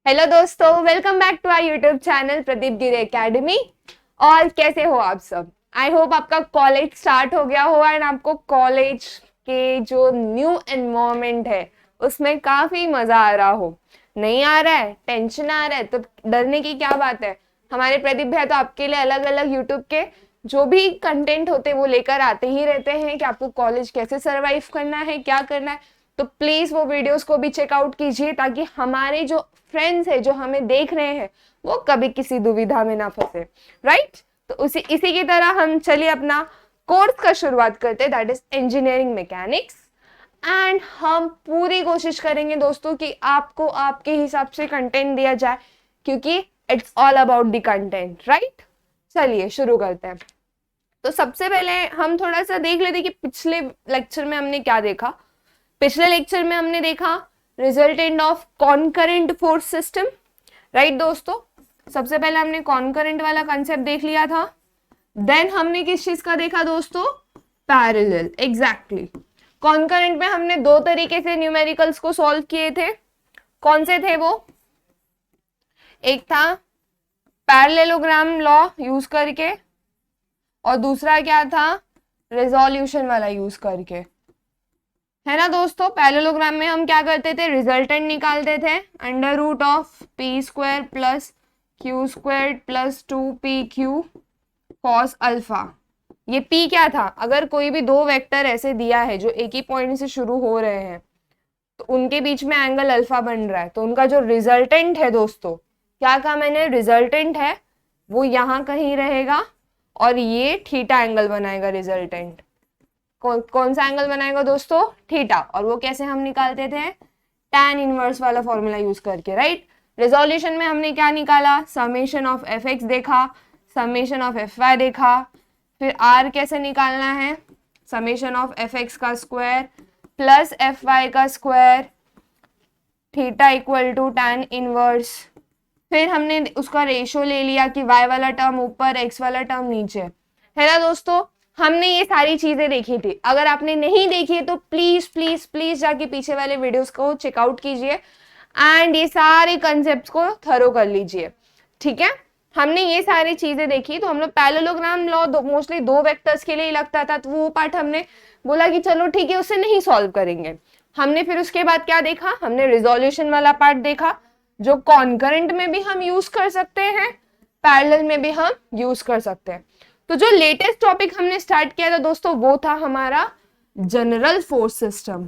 Hello दोस्तों, welcome back to our YouTube channel Pradeep Giri Academy. और कैसे हो आप सब? आई होप आपका कॉलेज स्टार्ट हो गया हो एंड आपको कॉलेज के जो न्यू एनवायरनमेंट है उसमें काफी मजा आ रहा हो। नहीं आ रहा है, टेंशन आ रहा है, तो डरने की क्या बात है। हमारे प्रदीप भैया तो आपके लिए अलग अलग यूट्यूब के जो भी कंटेंट होते हैं वो लेकर आते ही रहते हैं कि आपको कॉलेज कैसे सरवाइव करना है, क्या करना है। तो प्लीज वो वीडियोस को भी चेकआउट कीजिए ताकि हमारे जो फ्रेंड्स है जो हमें देख रहे हैं वो कभी किसी दुविधा में ना फंसे। राइट? तो इसी की तरह हम चलिए अपना कोर्स का शुरुआत करते हैं, that is engineering mechanics. And हम पूरी कोशिश करेंगे दोस्तों कि आपको आपके हिसाब से कंटेंट दिया जाए, क्योंकि it's all about the content. Right? चलिए शुरू करते हैं। तो सबसे पहले हम थोड़ा सा देख लेते कि पिछले लेक्चर में हमने क्या देखा। पिछले लेक्चर में हमने देखा resultant of concurrent force system. Right दोस्तों, सबसे पहले हमने कॉन्करेंट वाला कंसेप्ट देख लिया था। देन हमने किस चीज का देखा दोस्तों? पैरेलल। एग्जैक्टली। कॉन्करेंट में हमने दो तरीके से न्यूमेरिकल्स को सॉल्व किए थे। कौन से थे वो? एक था पैरेललोग्राम लॉ यूज करके और दूसरा क्या था? रेजोल्यूशन वाला यूज करके। है ना दोस्तों? पैरेललोग्राम में हम क्या करते थे? रिजल्टेंट निकालते थे under root of p square plus q square plus 2pq cos alpha. ये p क्या था? अगर कोई भी दो वेक्टर ऐसे दिया है जो एक ही पॉइंट से शुरू हो रहे हैं तो उनके बीच में एंगल अल्फा बन रहा है, तो उनका जो रिजल्टेंट है दोस्तों, क्या कहा मैंने? रिजल्टेंट है वो यहां कहीं रहेगा और ये थीटा एंगल बनाएगा। रिजल्टेंट कौन सा एंगल बनाएगा दोस्तों? थीटा। और वो कैसे हम निकालते थे? tan इनवर्स वाला फॉर्मूला यूज करके। राइट? रेजोल्यूशन में हमने क्या निकाला? समेशन ऑफ एफ एक्स देखा, समेशन ऑफ एफ वाई देखा, फिर आर कैसे निकालना है? समेशन ऑफ एफ एक्स का स्क्वायर प्लस एफ वाई का square, theta equal to tan inverse. फिर हमने उसका रेशो ले लिया कि y वाला टर्म ऊपर, x वाला टर्म नीचे। है ना दोस्तों? हमने ये सारी चीजें देखी थी। अगर आपने नहीं देखी है तो प्लीज प्लीज प्लीज जाके पीछे वाले वीडियोस को चेकआउट कीजिए एंड ये सारे कंसेप्ट्स को थरो कर लीजिए। ठीक है? हमने ये सारी चीजें देखी। तो हम लोग पैरेललोग्राम लॉ मोस्टली दो वेक्टर्स के लिए ही लगता था, तो वो पार्ट हमने बोला कि चलो ठीक है उससे नहीं सॉल्व करेंगे। हमने फिर उसके बाद क्या देखा? हमने रिजोल्यूशन वाला पार्ट देखा जो कॉन्करेंट में भी हम यूज कर सकते हैं, पैरेलल में भी हम यूज कर सकते हैं। तो जो लेटेस्ट टॉपिक हमने स्टार्ट किया था दोस्तों वो था हमारा जनरल फोर्स सिस्टम।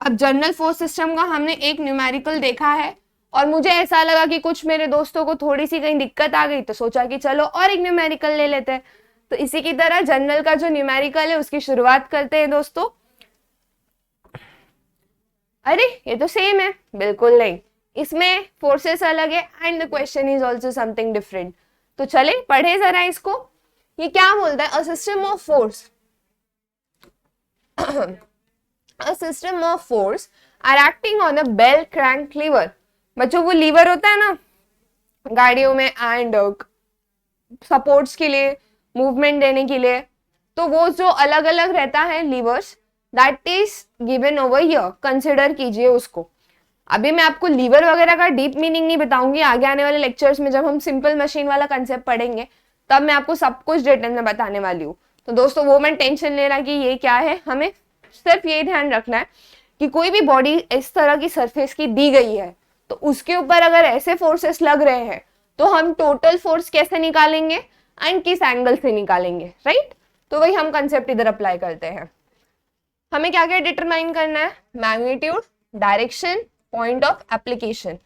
अब जनरल फोर्स सिस्टम का हमने एक न्यूमेरिकल देखा है और मुझे ऐसा लगा कि कुछ मेरे दोस्तों को थोड़ी सी कहीं दिक्कत आ गई, तो सोचा कि चलो और एक न्यूमेरिकल ले लेते हैं। तो इसी की तरह जनरल का जो न्यूमेरिकल है उसकी शुरुआत करते हैं दोस्तों। अरे ये तो सेम है। बिल्कुल नहीं, इसमें फोर्सेस अलग है and the question is also something different. तो चले पढ़े जरा इसको। ये क्या बोलता है? A system of force a system of force are acting on a bell crank lever। बच्चों वो लीवर होता है ना गाड़ियों में एंड सपोर्ट्स के लिए, मूवमेंट देने के लिए, तो वो जो अलग अलग रहता है levers, that is given over here. Consider कीजिए उसको। अभी मैं आपको लीवर वगैरह का डीप मीनिंग नहीं बताऊंगी, आगे आने वाले लेक्चर्स में जब हम सिंपल मशीन वाला कंसेप्ट पढ़ेंगे तब मैं आपको सब कुछ डिटेल में बताने वाली हूँ। तो दोस्तों वो मैं टेंशन ले रहा कि ये क्या है, हमें सिर्फ ये ध्यान रखना है कि कोई भी बॉडी इस तरह की सरफेस की दी गई है तो उसके ऊपर अगर ऐसे फोर्सेस लग रहे हैं तो हम टोटल फोर्स कैसे निकालेंगे एंड किस एंगल से निकालेंगे। राइट? तो वही हम कंसेप्ट इधर अप्लाई करते हैं। हमें क्या क्या डिटरमाइन करना है? Magnitude, direction, point of application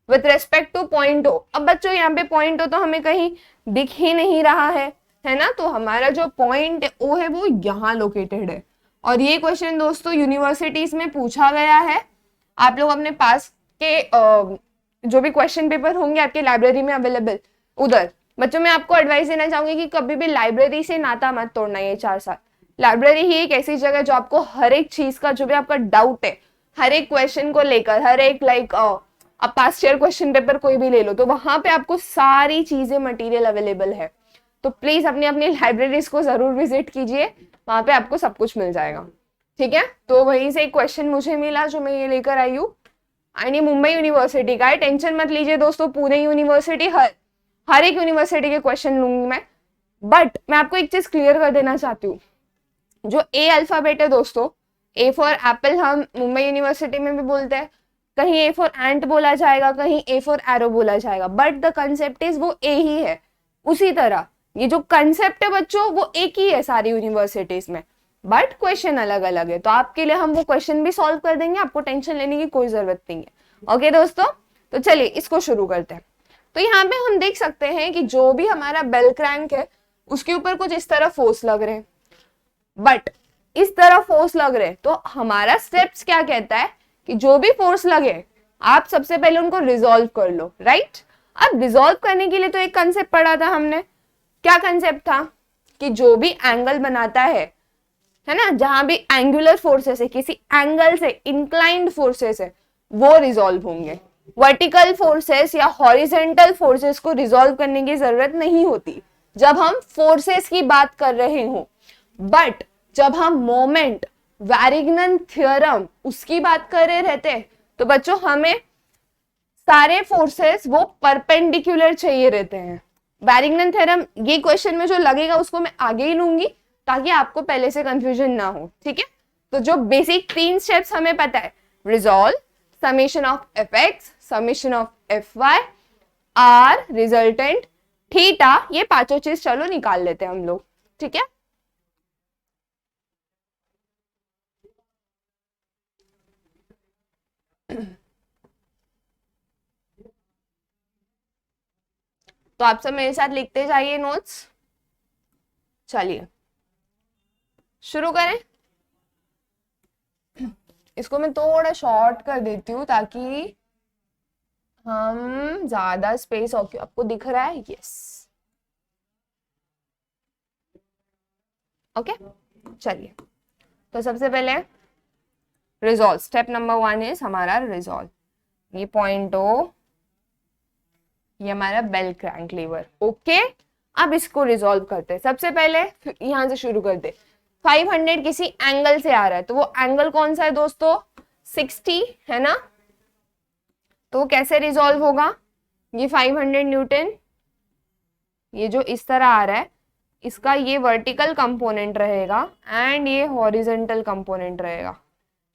with respect to point O. अब बच्चों यहाँ पे पॉइंट ओ तो हमें कहीं दिख ही नहीं रहा है ना? तो हमारा जो पॉइंट ओ है वो यहाँ लोकेटेड है। और ये क्वेश्चन दोस्तों यूनिवर्सिटीज में पूछा गया है। आप लोग अपने पास के जो भी क्वेश्चन पेपर होंगे आपके लाइब्रेरी में अवेलेबल, उधर बच्चों मैं आपको एडवाइस देना चाहूंगी कि कभी भी लाइब्रेरी से नाता मत तोड़ना। ये 4 साल लाइब्रेरी ही एक ऐसी जगह जो आपको हर एक चीज का जो भी आपका डाउट है, हर एक क्वेश्चन को लेकर, हर एक अब पास्ट ईयर क्वेश्चन पेपर कोई भी ले लो तो वहां पे आपको सारी चीजें मटेरियल अवेलेबल है। तो प्लीज अपनी अपनी लाइब्रेरीज को जरूर विजिट कीजिए, वहां पे आपको सब कुछ मिल जाएगा। ठीक है? तो वहीं से एक क्वेश्चन मुझे मिला जो मैं ये लेकर आई हूँ। एंड ये मुंबई यूनिवर्सिटी का है, टेंशन मत लीजिए दोस्तों, पूरे यूनिवर्सिटी हर एक यूनिवर्सिटी के क्वेश्चन लूंगी मैं। बट मैं आपको एक चीज क्लियर कर देना चाहती हूँ, जो ए अल्फाबेट है दोस्तों, ए फॉर एप्पल हम मुंबई यूनिवर्सिटी में भी बोलते हैं, कहीं ए फॉर एंट बोला जाएगा, कहीं ए फॉर एरो बोला जाएगा, बट द कंसेप्ट इज वो ए ही है। उसी तरह ये जो कंसेप्ट है बच्चों वो एक ही है सारी यूनिवर्सिटीज में, बट क्वेश्चन अलग अलग है। तो आपके लिए हम वो क्वेश्चन भी सॉल्व कर देंगे, आपको टेंशन लेने की कोई जरूरत नहीं है। ओके दोस्तों, तो चलिए इसको शुरू करते हैं। तो यहाँ पे हम देख सकते हैं कि जो भी हमारा बेल क्रैंक है उसके ऊपर कुछ इस तरह फोर्स लग रहे हैं, बट इस तरह फोर्स लग रहे, तो हमारा स्टेप्स क्या कहता है कि जो भी फोर्स लगे आप सबसे पहले उनको रिजॉल्व कर लो, राइट। अब रिजॉल्व करने के लिए तो एक कंसेप्ट पढ़ा था हमने, क्या कंसेप्ट था कि जो भी एंगल बनाता है ना, जहां भी एंगुलर फोर्सेस है, किसी एंगल से इंक्लाइंड फोर्सेस है, वो रिजॉल्व होंगे। वर्टिकल फोर्सेस या हॉरिजेंटल फोर्सेस को रिजॉल्व करने की जरूरत नहीं होती जब हम फोर्सेस की बात कर रहे हो, बट जब हम मोमेंट, वैरिग्नन थ्योरम उसकी बात कर रहे रहते तो बच्चों हमें सारे फोर्सेस वो परपेंडिकुलर चाहिए रहते हैं। वैरिग्नन थ्योरम ये क्वेश्चन में जो लगेगा उसको मैं आगे ही लूंगी ताकि आपको पहले से कंफ्यूजन ना हो, ठीक है। तो जो बेसिक 3 स्टेप्स हमें पता है, resolve, summation of F x, summation of F Y, R resultant, theta, ये पांचों चीज चलो निकाल लेते हैं हम लोग, ठीक है। तो आप सब मेरे साथ लिखते जाइए नोट्स। चलिए शुरू करें। इसको मैं थोड़ा शॉर्ट कर देती हूँ ताकि हम ज्यादा स्पेस आपको दिख रहा है, यस, ओके। चलिए तो सबसे पहले रिजॉल्व, स्टेप नंबर 1 इज हमारा रिजॉल्व। ये पॉइंट ओ, ये हमारा बेल क्रैंक लीवर, ओके। अब इसको रिजॉल्व करते हैं। सबसे पहले यहां से शुरू करते, 500 किसी एंगल से आ रहा है, तो वो एंगल कौन सा है दोस्तों, 60 है ना। तो वो कैसे रिजॉल्व होगा, ये 500 न्यूटन, ये जो इस तरह आ रहा है इसका ये वर्टिकल कंपोनेंट रहेगा एंड ये हॉरिजॉन्टल कंपोनेंट रहेगा,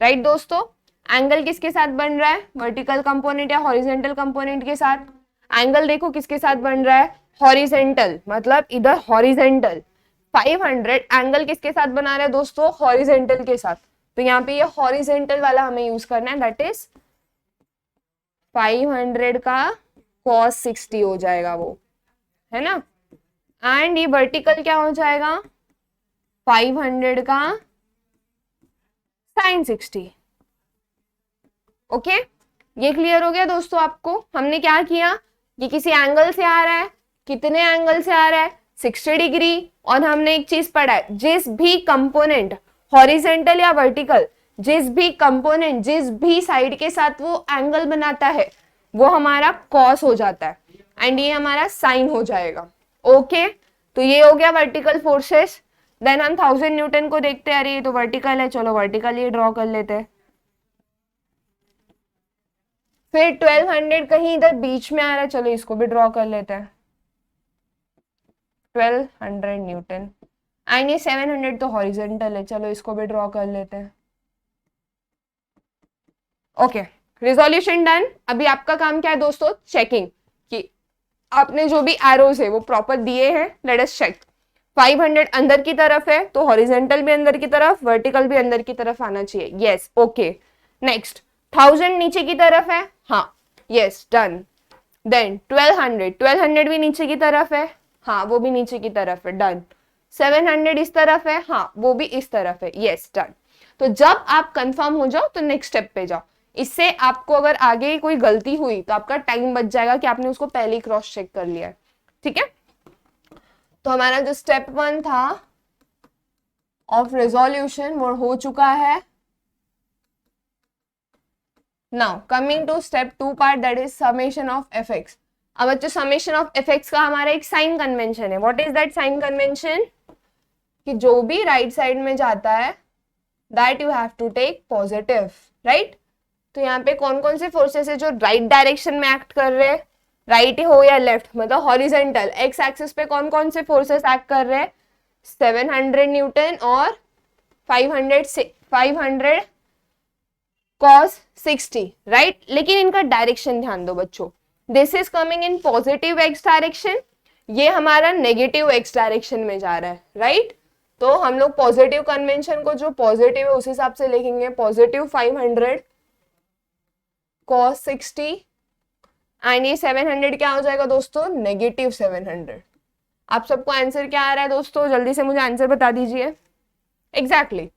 राइट दोस्तों। एंगल किसके साथ बन रहा है, वर्टिकल कंपोनेंट या हॉरिजॉन्टल कंपोनेंट के साथ। एंगल देखो किसके साथ बन रहा है, हॉरिजॉन्टल, मतलब इधर हॉरिजॉन्टल। 500 एंगल किसके साथ बना रहा है दोस्तों, हॉरिजॉन्टल के साथ। तो यहाँ पे ये हॉरिजॉन्टल वाला हमें यूज करना है, दैट इज 500 का cos 60 हो जाएगा वो, है ना। एंड ये वर्टिकल क्या हो जाएगा, 500 का sin 60, ओके। ये क्लियर हो गया दोस्तों आपको। हमने क्या किया, ये किसी एंगल से आ रहा है, कितने एंगल से आ रहा है, 60 डिग्री। और हमने एक चीज पढ़ा है, जिस भी कंपोनेंट हॉरिजॉन्टल या वर्टिकल, जिस भी कंपोनेंट जिस भी साइड के साथ वो एंगल बनाता है वो हमारा कॉस हो जाता है एंड ये हमारा साइन हो जाएगा, ओके। तो ये हो गया वर्टिकल फोर्सेस। देन हम 1000 न्यूटन को देखते हैं, अरे ये तो वर्टिकल है, चलो वर्टिकल ये ड्रॉ कर लेते हैं। फिर 1200 कहीं इधर बीच में आ रहा है, चलो इसको भी ड्रॉ कर लेते हैं, 1200 न्यूटन। एंड ये 700 तो हॉरिजॉन्टल है, चलो इसको भी ड्रॉ कर लेते हैं, ओके। Resolution done. अभी आपका काम क्या है दोस्तों, चेकिंग कि आपने जो भी एरोज है वो प्रॉपर दिए हैं। Let us check. 500 अंदर की तरफ है तो हॉरिजॉन्टल भी अंदर की तरफ, वर्टिकल भी अंदर की तरफ आना चाहिए, यस, ओके। नेक्स्ट 1000 नीचे की तरफ है, हाँ, यस, डन। देन 1200 भी नीचे की तरफ है, हाँ वो भी नीचे की तरफ है, डन। 700 इस तरफ है, हाँ वो भी इस तरफ है, यस, डन। तो जब आप कंफर्म हो जाओ तो नेक्स्ट स्टेप पे जाओ। इससे आपको अगर आगे कोई गलती हुई तो आपका टाइम बच जाएगा कि आपने उसको पहले ही क्रॉस चेक कर लिया है, ठीक है। तो हमारा जो स्टेप 1 था ऑफ रिजोल्यूशन वो हो चुका है। Now coming to step 2 part, that is summation of F x. अब बच्चों समेशन ऑफ एफ एक्स का हमारा एक साइन कन्वेंशन है। What is that sign convention, कि जो भी राइट साइड में जाता है that you have to take positive, right. तो यहाँ पे कौन कौन से फोर्सेस है जो राइट डायरेक्शन में एक्ट कर रहे हैं, राइट हो या लेफ्ट, मतलब हॉरिजेंटल एक्स एक्सिस पे कौन कौन से फोर्सेस एक्ट कर रहे हैं, 700 न्यूटन और 500 cos 60, राइट। लेकिन इनका डायरेक्शन ध्यान दो बच्चों, this is coming in positive x direction, ये हमारा नेगेटिव एक्स डायरेक्शन में जा रहा है, राइट। तो हम लोग पॉजिटिव कन्वेंशन को जो पॉजिटिव है उस हिसाब से लिखेंगे, पॉजिटिव 500 cos 60 एंड ये 700 क्या हो जाएगा दोस्तों, नेगेटिव 700। आप सबको आंसर क्या आ रहा है दोस्तों, जल्दी से मुझे आंसर बता दीजिए। एग्जैक्टली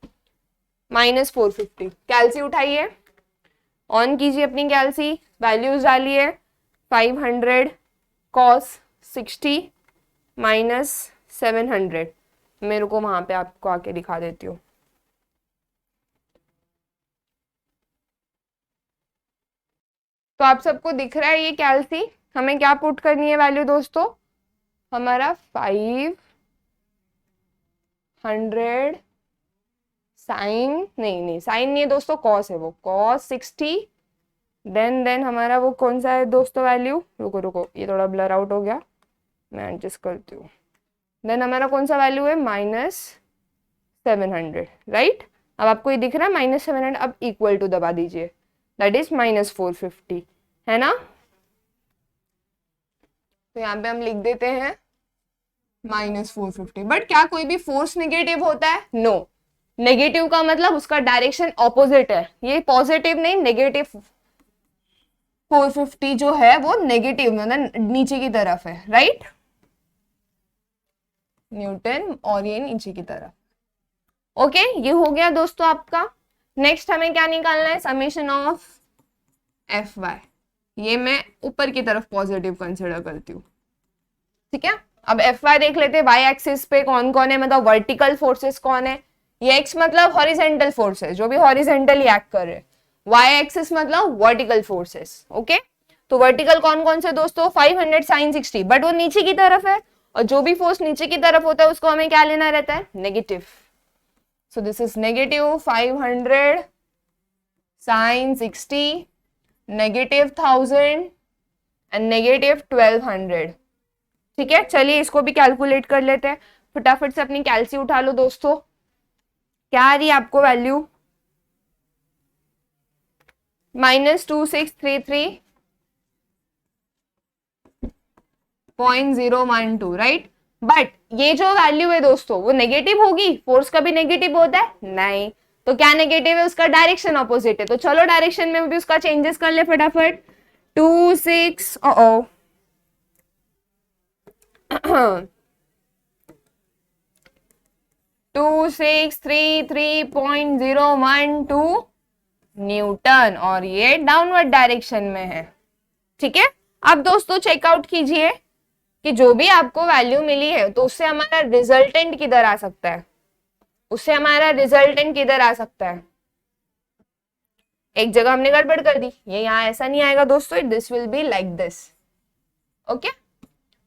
-450। कैलसी उठाइए, ऑन कीजिए अपनी कैलसी, वैल्यूज डालिए, 500 cos 60 -700। मेरे को वहां पे आपको आके दिखा देती हूँ। तो आप सबको दिख रहा है ये कैलसी, हमें क्या पुट करनी है वैल्यू दोस्तों, हमारा 500 साइन नहीं साइन नहीं है दोस्तों, कॉस है वो, cos 60 देन हमारा वो कौन सा है दोस्तों वैल्यू, रुको ये थोड़ा ब्लर आउट हो गया, मैं एडजस्ट करती हूँ। देन हमारा कौन सा वैल्यू है, -700, राइट। अब आपको ये दिख रहा है -700, अब इक्वल टू दबा दीजिए, दैट इज -450, है ना। तो यहाँ पे हम लिख देते हैं -450। बट क्या कोई भी फोर्स नेगेटिव होता है, नो। नेगेटिव का मतलब उसका डायरेक्शन ऑपोजिट है, ये पॉजिटिव नहीं, नेगेटिव 450 जो है वो नेगेटिव मतलब नीचे की तरफ है, राइट, न्यूटन, और ये नीचे की तरफ। ओके, ये हो गया दोस्तों आपका। नेक्स्ट हमें क्या निकालना है, समेशन ऑफ Fy, ये मैं ऊपर की तरफ पॉजिटिव कंसिडर करती हूँ, ठीक है। अब Fy देख लेते हैं, वाई एक्सिस पे कौन कौन है, मतलब वर्टिकल फोर्सेस कौन है, ये x मतलब हॉरिजेंटल फोर्सेस जो भी हॉरिजेंटली एक्ट कर रहे हैं, वाई एक्सिस मतलब वर्टिकल फोर्सेस, ओके। तो वर्टिकल कौन कौन से दोस्तों, 500 sin 60, बट वो नीचे की तरफ है, और जो भी फोर्स नीचे की तरफ होता है उसको हमें क्या लेना रहता है, negative. So this is negative 500 sin 60, -1000 and -1200, ठीक है। चलिए इसको भी कैलकुलेट कर लेते हैं, फटाफट से अपनी कैलसी उठा लो दोस्तों। क्या आ रही है आपको वैल्यू, -2633.012, राइट। बट ये जो वैल्यू है दोस्तों वो नेगेटिव होगी, फोर्स कभी नेगेटिव होता है नहीं, तो क्या नेगेटिव है, उसका डायरेक्शन ऑपोजिट है। तो चलो डायरेक्शन में भी उसका चेंजेस कर ले फटाफट। 26 2633.012 न्यूटन, और ये डाउनवर्ड डायरेक्शन में है, ठीक है। अब दोस्तों चेकआउट कीजिए कि जो भी आपको वैल्यू मिली है तो उससे हमारा रिजल्टेंट किधर आ सकता है, उससे हमारा रिजल्टेंट किधर आ सकता है। एक जगह हमने गड़बड़ कर दी, ये यहाँ ऐसा नहीं आएगा दोस्तों, this will be like this, okay.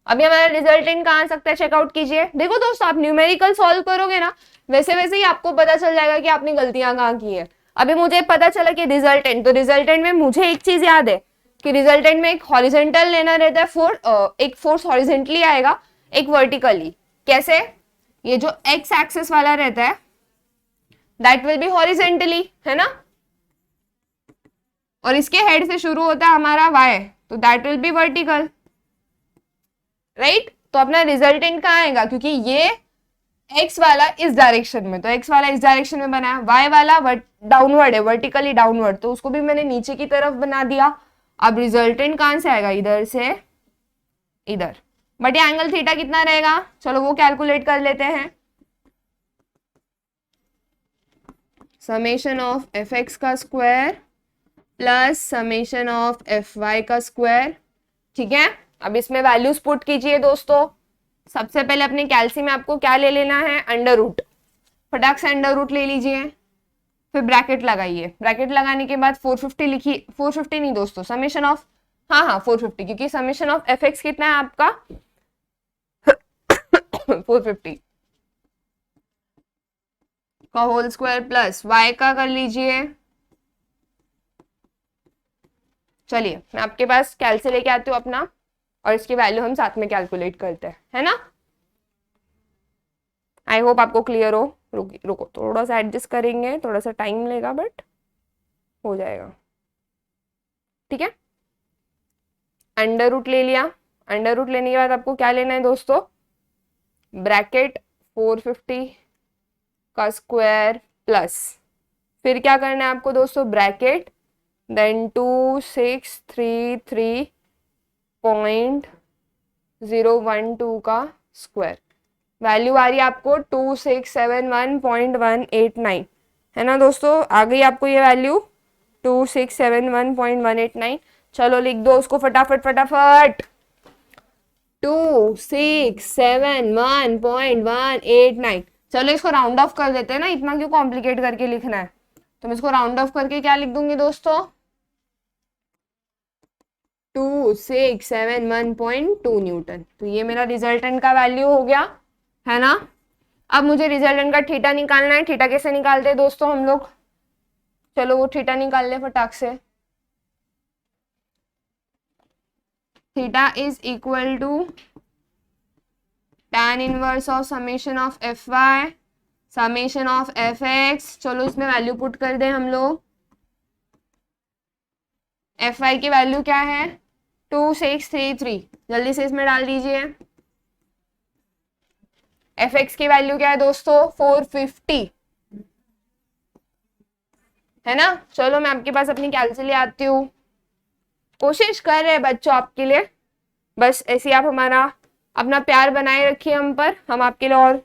अभी हमारा रिजल्टेंट कहाँ आ सकता है, चेकआउट कीजिए। देखो दोस्तों, आप न्यूमेरिकल सॉल्व करोगे ना, वैसे वैसे ही आपको पता चल जाएगा कि आपने गलतियां कहाँ की है। अभी मुझे पता चला कि रिजल्टेंट, तो रिजल्टेंट में मुझे एक चीज याद है कि रिजल्टेंट में एक हॉरिजेंटल लेना रहता है एक फोर्स हॉरिजेंटली आएगा, एक वर्टिकली। कैसे, ये जो एक्स एक्सिस वाला रहता है दैट विल बी हॉरिजेंटली, है ना, और इसके हेड से शुरू होता है हमारा वाई, तो that will be vertical, right. तो अपना रिजल्टेंट कहाँ आएगा, क्योंकि ये x वाला इस डायरेक्शन में, तो x वाला इस डायरेक्शन में बना है, y वाला डाउनवर्ड है, वर्टिकली डाउनवर्ड, तो उसको भी मैंने नीचे की तरफ बना दिया। अब रिजल्टेंट कहां से आएगा, इधर से इधर, बट ये एंगल थीटा कितना रहेगा, चलो वो कैलकुलेट कर लेते हैं। समेशन ऑफ fx का square plus summation of fy का स्क्वायर, ठीक है। अब इसमें वैल्यूज पुट कीजिए दोस्तों। सबसे पहले अपने कैलसी में आपको क्या ले लेना है, अंडर रूट, फटाक से अंडर रूट ले लीजिए, फिर ब्रैकेट लगाइए, ब्रैकेट लगाने के बाद 450 लिखिए, 450 नहीं दोस्तों, समेशन ऑफ, हाँ 450, क्योंकि समेशन ऑफ fx कितना है आपका 450 का होल स्क्वायर प्लस y का कर लीजिए चलिए मैं आपके पास कैलसी लेके आती हूँ अपना, और इसकी वैल्यू हम साथ में कैलकुलेट करते हैं, है ना। आई होप आपको क्लियर हो। रुको थोड़ा सा एडजस्ट करेंगे, थोड़ा सा टाइम लेगा बट हो जाएगा, ठीक है। अंडर रूट ले लिया। अंडर रूट लेने के बाद आपको क्या लेना है दोस्तों, ब्रैकेट 450 का स्क्वायर प्लस, फिर क्या करना है आपको दोस्तों, ब्रैकेट देन 2633.012 का स्क्वायर। वैल्यू आ रही है आपको 2671.189, है ना दोस्तों। आ गई आपको ये वैल्यू 2671.189। चलो लिख दो उसको फटाफट फटाफट। 2671.189। चलो इसको राउंड ऑफ कर देते हैं ना, इतना क्यों कॉम्प्लिकेट करके लिखना है। तो मैं इसको राउंड ऑफ करके क्या लिख दूंगी दोस्तों, 2671.2 न्यूटन। तो ये मेरा रिजल्टेंट का वैल्यू हो गया, है ना। अब मुझे रिजल्टेंट का थीटा निकालना है। थीटा कैसे निकालते हैं दोस्तों हम लोग, चलो वो थीटा निकाल ले फटाक से। Theta is equal to tan inverse of summation of F y summation of F x. चलो इसमें वैल्यू पुट कर दें हम लोग। एफ वाई की वैल्यू क्या है 2633, जल्दी से इसमें डाल दीजिए। एफ एक्स की वैल्यू क्या है दोस्तों 450, है ना। चलो मैं आपके पास अपनी कैलकुलेटर ले आती हूँ। कोशिश कर रहे हैं बच्चों आपके लिए, बस ऐसे आप हमारा अपना प्यार बनाए रखिए हम पर, हम आपके लिए और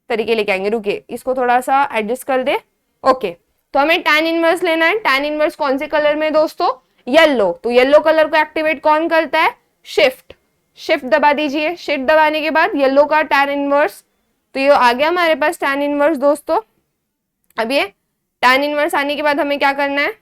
तरीके लेके आएंगे। रुकिए इसको थोड़ा सा एडजस्ट कर दे। ओके, तो हमें tan इनवर्स लेना है। tan इनवर्स कौन से कलर में दोस्तों, येलो। तो येलो कलर को एक्टिवेट कौन करता है, शिफ्ट। शिफ्ट दबा दीजिए। शिफ्ट दबाने के बाद येलो का tan इनवर्स, तो ये आ गया हमारे पास tan इनवर्स दोस्तों। अब ये tan इनवर्स आने के बाद हमें क्या करना है,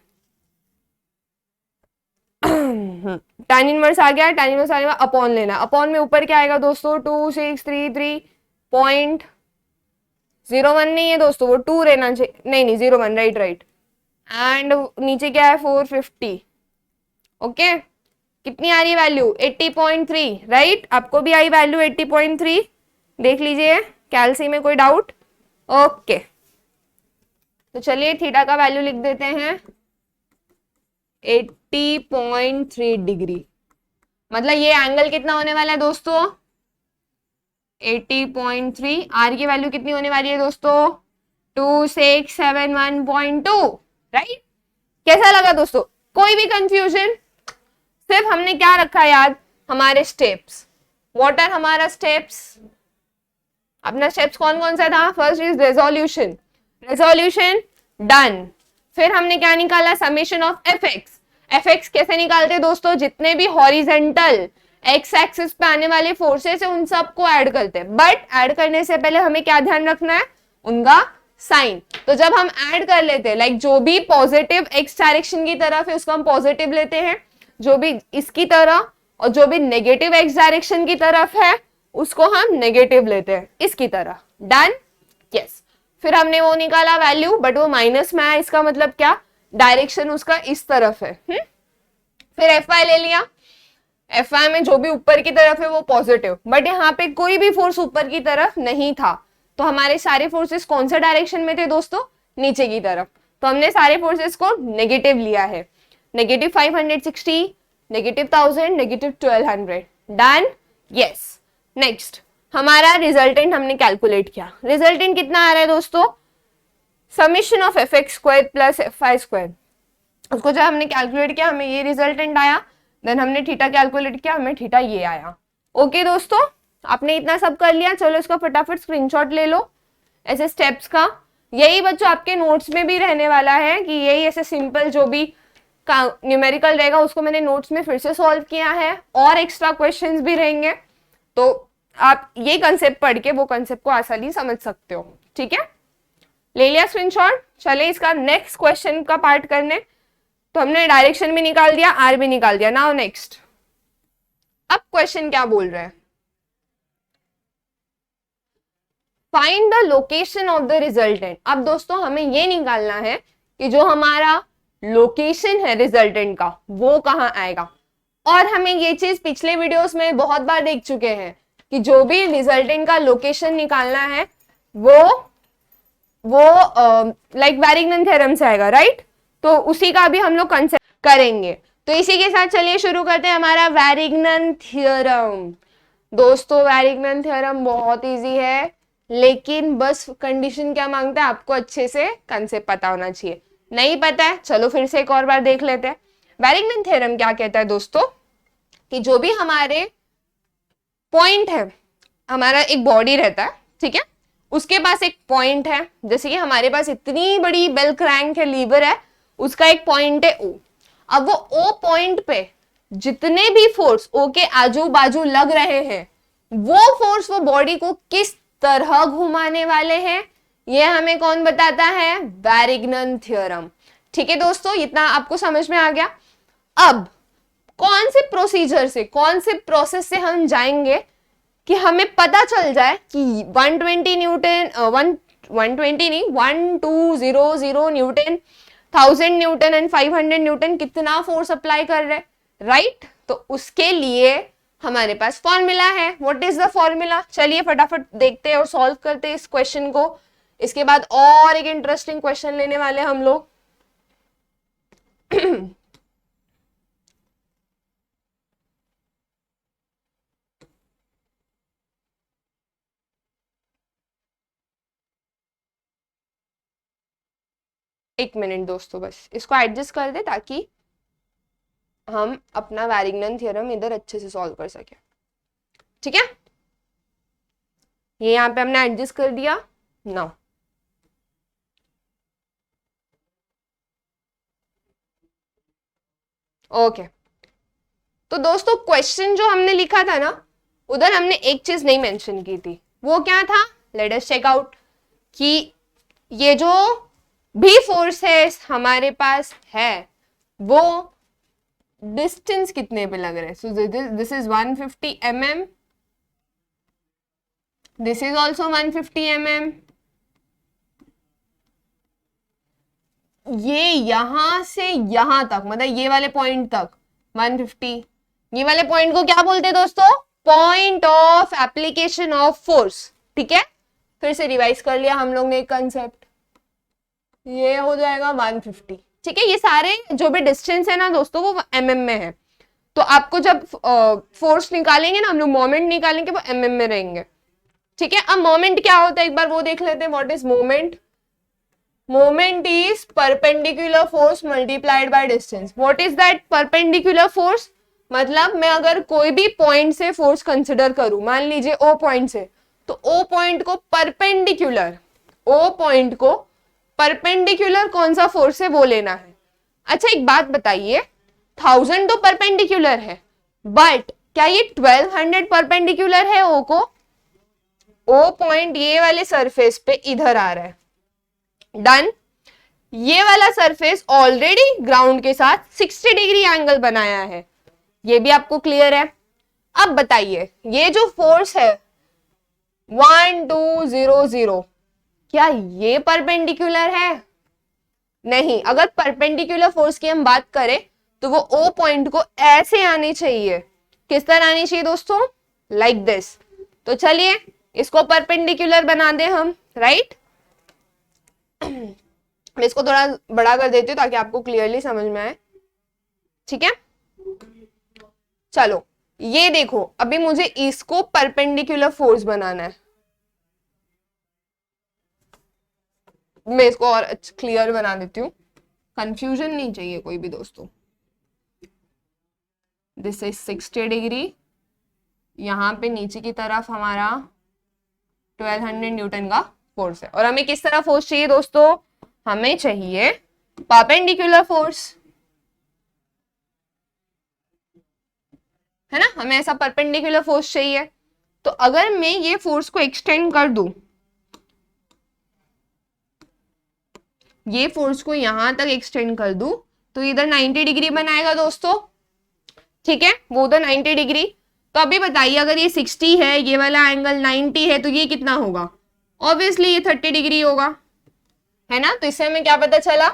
tan इनवर्स आ गया। tan इनवर्स आने के बाद अपॉन लेना। अपॉन में ऊपर क्या आएगा दोस्तों 2633.01 नहीं है दोस्तों, वो 2 रहना चाहिए, नहीं 01, राइट राइट। एंड नीचे क्या है 450। ओके, कितनी आ रही है वैल्यू 80.3, राइट। आपको भी आई वैल्यू 80.3, देख लीजिए कैलसी में कोई डाउट। ओके, तो चलिए थीटा का वैल्यू लिख देते हैं 80.3 डिग्री। मतलब ये एंगल कितना होने वाला है दोस्तों 80.3। आर की वैल्यू कितनी होने वाली है दोस्तों 2671.2, राइट। कैसा लगा दोस्तों, कोई भी कंफ्यूजन, सिर्फ हमने क्या रखा याद, हमारे स्टेप्स। व्हाट आर हमारा स्टेप्स, अपना स्टेप्स कौन कौन सा था, first is resolution. Resolution done. फिर हमने क्या निकाला, summation of F x. F x कैसे निकालते दोस्तों, जितने भी हॉरिजेंटल एक्स एक्सिस पे आने वाले फोर्सेस है उन सबको ऐड करते हैं, बट ऐड करने से पहले हमें क्या ध्यान रखना है, उनका साइन। तो जब हम ऐड कर लेते हैं, लाइक जो भी पॉजिटिव एक्स डायरेक्शन की तरफ है उसको हम पॉजिटिव लेते हैं, जो भी इसकी तरह, और जो भी नेगेटिव एक्स डायरेक्शन की तरफ है उसको हम नेगेटिव लेते हैं इसकी तरह। Done, yes. फिर हमने वो निकाला वैल्यू, बट वो माइनस में आया, इसका मतलब क्या, डायरेक्शन उसका इस तरफ है। फिर एफ वाई ले लिया। एफ वाई में जो भी ऊपर की तरफ है वो पॉजिटिव, बट यहाँ पे कोई भी फोर्स ऊपर की तरफ नहीं था, तो हमारे सारे फोर्सेस कौन सा डायरेक्शन में थे दोस्तों, नीचे की तरफ। तो हमने सारे फोर्सेस को नेगेटिव लिया है, negative 560, negative 1000, negative 1200। Done, yes. Next हमारा रिजल्टेंट हमने कैलकुलेट किया। रिजल्टेंट कितना आ रहा है दोस्तों, summation of F x square plus F y square. उसको जब हमने कैलकुलेट किया हमें ये रिजल्टेंट आया, देन हमने थीटा कैलकुलेट किया, हमें थीटा ये आया। ओके दोस्तों, आपने इतना सब कर लिया। चलो इसका फटाफट स्क्रीनशॉट ले लो ऐसे स्टेप्स का। यही बच्चों आपके नोट्स में भी रहने वाला है कि यही ऐसे सिंपल जो भी न्यूमेरिकल रहेगा उसको मैंने नोट्स में फिर से सॉल्व किया है, और एक्स्ट्रा क्वेश्चंस भी रहेंगे, तो आप ये कंसेप्ट पढ़ के वो कंसेप्ट को आसानी समझ सकते हो। ठीक है, ले लिया स्क्रीनशॉट। चले इसका नेक्स्ट क्वेश्चन का पार्ट करने। तो हमने डायरेक्शन भी निकाल दिया, आर भी निकाल दिया। नाउ नेक्स्ट, अब क्वेश्चन क्या बोल रहे हैं, find the location of the resultant. अब दोस्तों हमें ये निकालना है कि जो हमारा लोकेशन है रिजल्टेंट का वो कहाँ आएगा। और हमें ये चीज पिछले वीडियोस में बहुत बार देख चुके हैं कि जो भी रिजल्टेंट का लोकेशन निकालना है वो लाइक वैरिग्नन थ्योरम से आएगा, राइट। तो उसी का भी हम लोग कंसेप्ट करेंगे। तो इसी के साथ चलिए शुरू करते हैं हमारा वैरिग्नन थ्योरम। दोस्तों वैरिग्नन थ्योरम बहुत इजी है, लेकिन बस कंडीशन क्या मांगता है, आपको अच्छे से कंसेप्ट पता होना चाहिए। नहीं पता है, चलो फिर से एक और बार देख लेते हैं। वैरिग्नन थ्योरम क्या कहता है दोस्तों, कि जो भी हमारे पॉइंट है, हमारा एक बॉडी रहता है, ठीक है, उसके पास एक पॉइंट है। जैसे कि हमारे पास इतनी बड़ी बेल क्रैंक है, लीवर है, उसका एक पॉइंट है ओ। अब वो ओ पॉइंट पे जितने भी फोर्स ओ के आजू बाजू लग रहे हैं, वो फोर्स वो बॉडी को किस तरह घुमाने वाले हैं, ये हमें कौन बताता है, वैरिग्नन थ्योरम। ठीक है दोस्तों, इतना आपको समझ में आ गया। अब कौन से प्रोसीजर से, कौन से प्रोसेस से हम जाएंगे कि हमें पता चल जाए कि 120 न्यूटन 120 नहीं 1200 न्यूटन, 1000 न्यूटन एंड 500 न्यूटन कितना फोर्स अप्लाई कर रहे, राइट। तो उसके लिए हमारे पास फॉर्मूला है। व्हाट इज द फॉर्मूला, चलिए फटाफट देखते हैं और सॉल्व करते हैं इस क्वेश्चन को। इसके बाद और एक इंटरेस्टिंग क्वेश्चन लेने वाले हम लोग। एक मिनट दोस्तों, बस इसको एडजस्ट कर दे ताकि हम अपना वैरिग्नन थ्योरम इधर अच्छे से सॉल्व कर सके। ठीक है, ये यहाँ पे हमने एडजस्ट कर दिया। नाउ ओके, तो दोस्तों क्वेश्चन जो हमने लिखा था ना, उधर हमने एक चीज नहीं मेंशन की थी। वो क्या था, लेट अस चेक आउट कि ये जो भी फोर्स है हमारे पास है वो डिस्टेंस कितने पे लग रहा है। So this is 150 mm, this is also 150 mm। ये यहां से यहां तक, मतलब ये वाले पॉइंट तक 150। ये वाले पॉइंट को क्या बोलते हैं दोस्तों, point of application of force. ठीक है, फिर से रिवाइज कर लिया हम लोग ने एक कंसेप्ट, ये हो जाएगा 150। ठीक है, ये सारे जो भी डिस्टेंस है ना दोस्तों वो mm में है। तो आपको जब फोर्स निकालेंगे ना हम लोग, मोमेंट निकालेंगे, वो mm में रहेंगे। ठीक है, अब मोमेंट क्या होता है एक बार वो देख लेते हैं। What is moment, moment is perpendicular force multiplied by distance. What is that perpendicular force, मतलब मैं अगर कोई भी पॉइंट से फोर्स कंसिडर करूं, मान लीजिए ओ पॉइंट से, तो ओ पॉइंट को परपेंडिकुलर, ओ पॉइंट को परपेंडिकुलर कौन सा फोर्स है वो लेना है। अच्छा एक बात बताइए, 1000 तो परपेंडिकुलर है, बट क्या ये 1200 परपेंडिकुलर है ओ को। ओ पॉइंट ये वाले सरफेस पे इधर आ रहा है, डन। ये वाला सरफेस ऑलरेडी ग्राउंड के साथ 60 डिग्री एंगल बनाया है, ये भी आपको क्लियर है। अब बताइए ये जो फोर्स है 1200, क्या ये परपेंडिकुलर है, नहीं। अगर परपेंडिकुलर फोर्स की हम बात करें तो वो ओ पॉइंट को ऐसे आनी चाहिए, किस तरह आनी चाहिए दोस्तों, लाइक दिस। तो चलिए इसको परपेंडिकुलर बना दे हम, राइट। मैं इसको थोड़ा बड़ा कर देती हूँ ताकि आपको क्लियरली समझ में आए। ठीक है, चलो ये देखो, अभी मुझे इसको परपेंडिकुलर फोर्स बनाना है। मैं इसको और क्लियर बना देती हूँ, कंफ्यूजन नहीं चाहिए कोई भी दोस्तों। दिस इज 60 डिग्री, यहाँ पे नीचे की तरफ हमारा 1200 न्यूटन का फोर्स है। और हमें किस तरह फोर्स चाहिए दोस्तों, हमें चाहिए परपेंडिकुलर फोर्स, है ना, हमें ऐसा परपेंडिकुलर फोर्स चाहिए। तो अगर मैं ये फोर्स को एक्सटेंड कर दूं, ये फोर्स को यहां तक एक्सटेंड कर दूं, तो इधर 90 डिग्री बनाएगा दोस्तों। ठीक है, वो उधर 90 डिग्री। तो अभी बताइए अगर ये 60 है, ये वाला एंगल 90 है, तो ये कितना होगा, ऑब्वियसली ये 30 डिग्री होगा, है ना। तो इससे हमें क्या पता चला,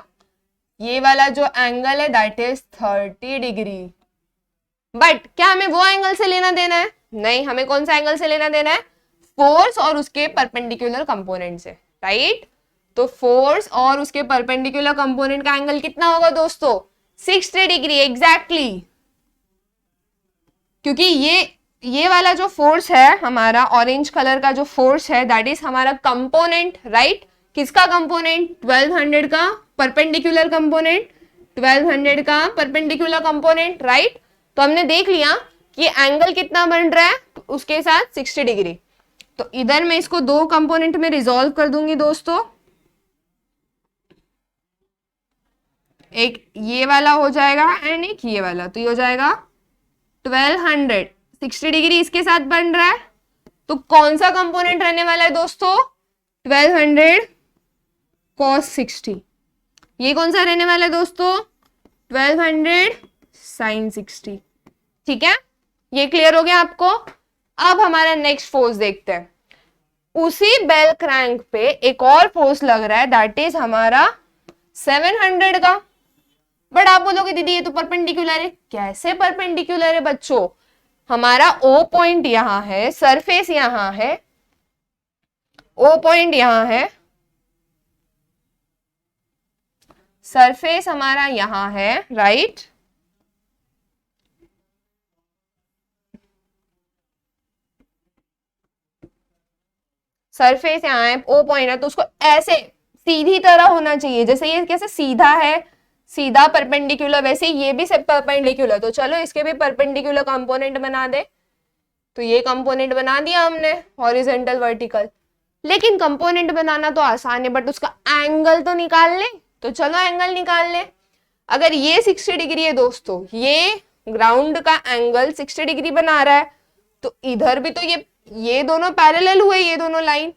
ये वाला जो एंगल है दैट इज 30 डिग्री। बट क्या हमें वो एंगल से लेना देना है? नहीं, हमें कौन सा एंगल से लेना देना है? फोर्स और उसके परपेंडिकुलर कंपोनेंट से, राइट? तो फोर्स और उसके परपेंडिकुलर कंपोनेंट का एंगल कितना होगा दोस्तों? 60 डिग्री एग्जैक्टली। क्योंकि ये वाला जो फोर्स है हमारा ऑरेंज कलर का जो फोर्स है दैट इज हमारा कंपोनेंट, राइट? किसका कंपोनेंट? 1200 का परपेंडिकुलर कंपोनेंट, 1200 का परपेंडिकुलर कंपोनेंट, राइट? तो हमने देख लिया कि एंगल कितना बन रहा है उसके साथ 60 डिग्री। तो इधर मैं इसको दो कंपोनेंट में रिजॉल्व कर दूंगी दोस्तों, एक ये वाला हो जाएगा एंड एक ये वाला, तो ये हो जाएगा 1200। 60 डिग्री इसके साथ बन रहा है, तो कौन सा कंपोनेंट रहने वाला है दोस्तों? 1200 cos 60। ये कौन सा रहने वाला है दोस्तों? 1200 sin 60। ठीक है, ये क्लियर हो गया आपको? अब हमारा नेक्स्ट फोर्स देखते हैं। उसी बेल क्रैंक पे एक और फोर्स लग रहा है दैट इज हमारा 700 का। बट आप बोलोगे दीदी ये तो परपेंडिकुलर है। कैसे परपेंडिकुलर है बच्चों? हमारा ओ पॉइंट यहां है, सरफेस यहां है, ओ पॉइंट यहां है, सरफेस हमारा यहां है, राइट? सरफेस यहां है, ओ पॉइंट है, तो उसको ऐसे सीधी तरह होना चाहिए। जैसे ये कैसे सीधा है, सीधा परपेंडिकुलर, वैसे ये भी सब परपेंडिकुलर। तो चलो इसके भी परपेंडिकुलर कंपोनेंट बना दे। तो ये कंपोनेंट बना दिया हमने, हॉरिजॉन्टल वर्टिकल। लेकिन कंपोनेंट बनाना तो आसान है, बट उसका एंगल तो निकाल ले। तो चलो एंगल निकाल ले। अगर ये 60 डिग्री है दोस्तों, ये ग्राउंड का एंगल 60 डिग्री बना रहा है, तो इधर भी तो ये दोनों पैरेलल हुए, ये दोनों लाइन,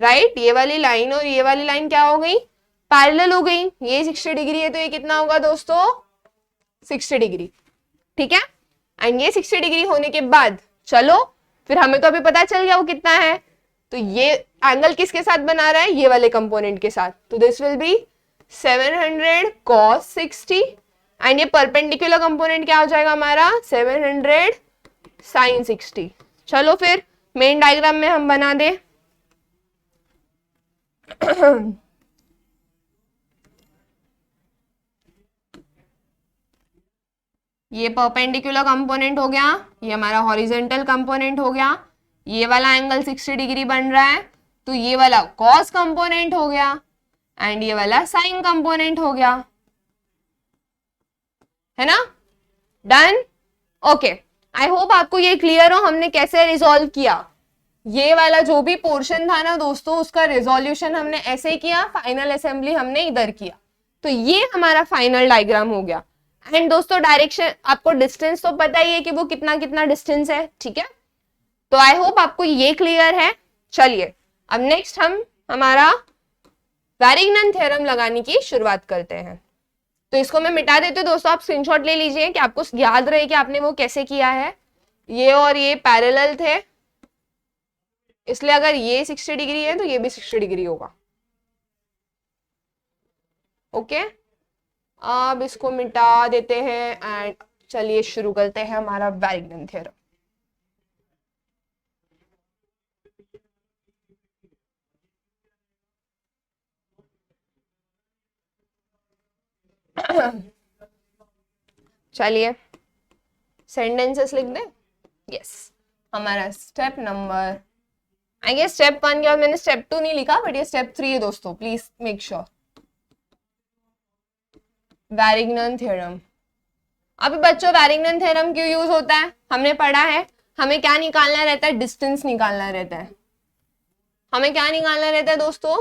राइट? ये वाली लाइन और ये वाली लाइन क्या हो गई? पैरेलल हो गई। ये 60 डिग्री है तो ये कितना होगा दोस्तों? 60 डिग्री। ठीक है, एंड ये 60 डिग्री होने के बाद चलो फिर हमें तो अभी पता चल गया वो कितना है। तो ये एंगल किसके साथ बना रहा है? ये वाले कंपोनेंट के साथ। तो this will be 700 cos 60 and ये परपेंडिकुलर कंपोनेंट क्या हो जाएगा हमारा? 700 sin 60। चलो फिर मेन डायग्राम में हम बना दे। ये परपेंडिकुलर कंपोनेंट हो गया, ये हमारा हॉरिजॉन्टल कंपोनेंट हो गया, ये वाला एंगल 60 डिग्री बन रहा है, तो ये वाला कॉस कंपोनेंट हो गया एंड ये वाला साइन कंपोनेंट हो गया, है ना? डन? ओके, आई होप आपको ये क्लियर हो हमने कैसे रिजॉल्व किया। ये वाला जो भी पोर्शन था ना दोस्तों, उसका रिजोल्यूशन हमने ऐसे किया, फाइनल असेंबली हमने इधर किया। तो ये हमारा फाइनल डायग्राम हो गया। एंड दोस्तों डायरेक्शन, आपको डिस्टेंस तो पता ही है कि वो कितना कितना डिस्टेंस है, ठीक है? तो आई होप आपको ये क्लियर है। चलिए अब नेक्स्ट हम हमारा वैरिग्नन थ्योरम लगाने की शुरुआत करते हैं। तो इसको मैं मिटा देती हूँ दोस्तों, आप स्क्रीनशॉट ले लीजिए कि आपको याद रहे कि आपने वो कैसे किया है। ये और ये पैरेलल थे, इसलिए अगर ये 60 डिग्री है तो ये भी 60 डिग्री होगा। ओके, अब इसको मिटा देते हैं एंड चलिए शुरू करते हैं हमारा वैरिग्नन थ्योरम। चलिए सेंटेंसेस लिख दे। यस, हमारा step number, I guess step 1 के बाद मैंने स्टेप 2 नहीं लिखा, बट ये स्टेप 3 है दोस्तों, प्लीज मेक श्योर। वैरिग्नन थ्योरम। अभी बच्चों वैरिग्नन थ्योरम क्यों यूज होता है हमने पढ़ा है। हमें क्या निकालना रहता है? डिस्टेंस निकालना रहता है। हमें क्या निकालना रहता है दोस्तों?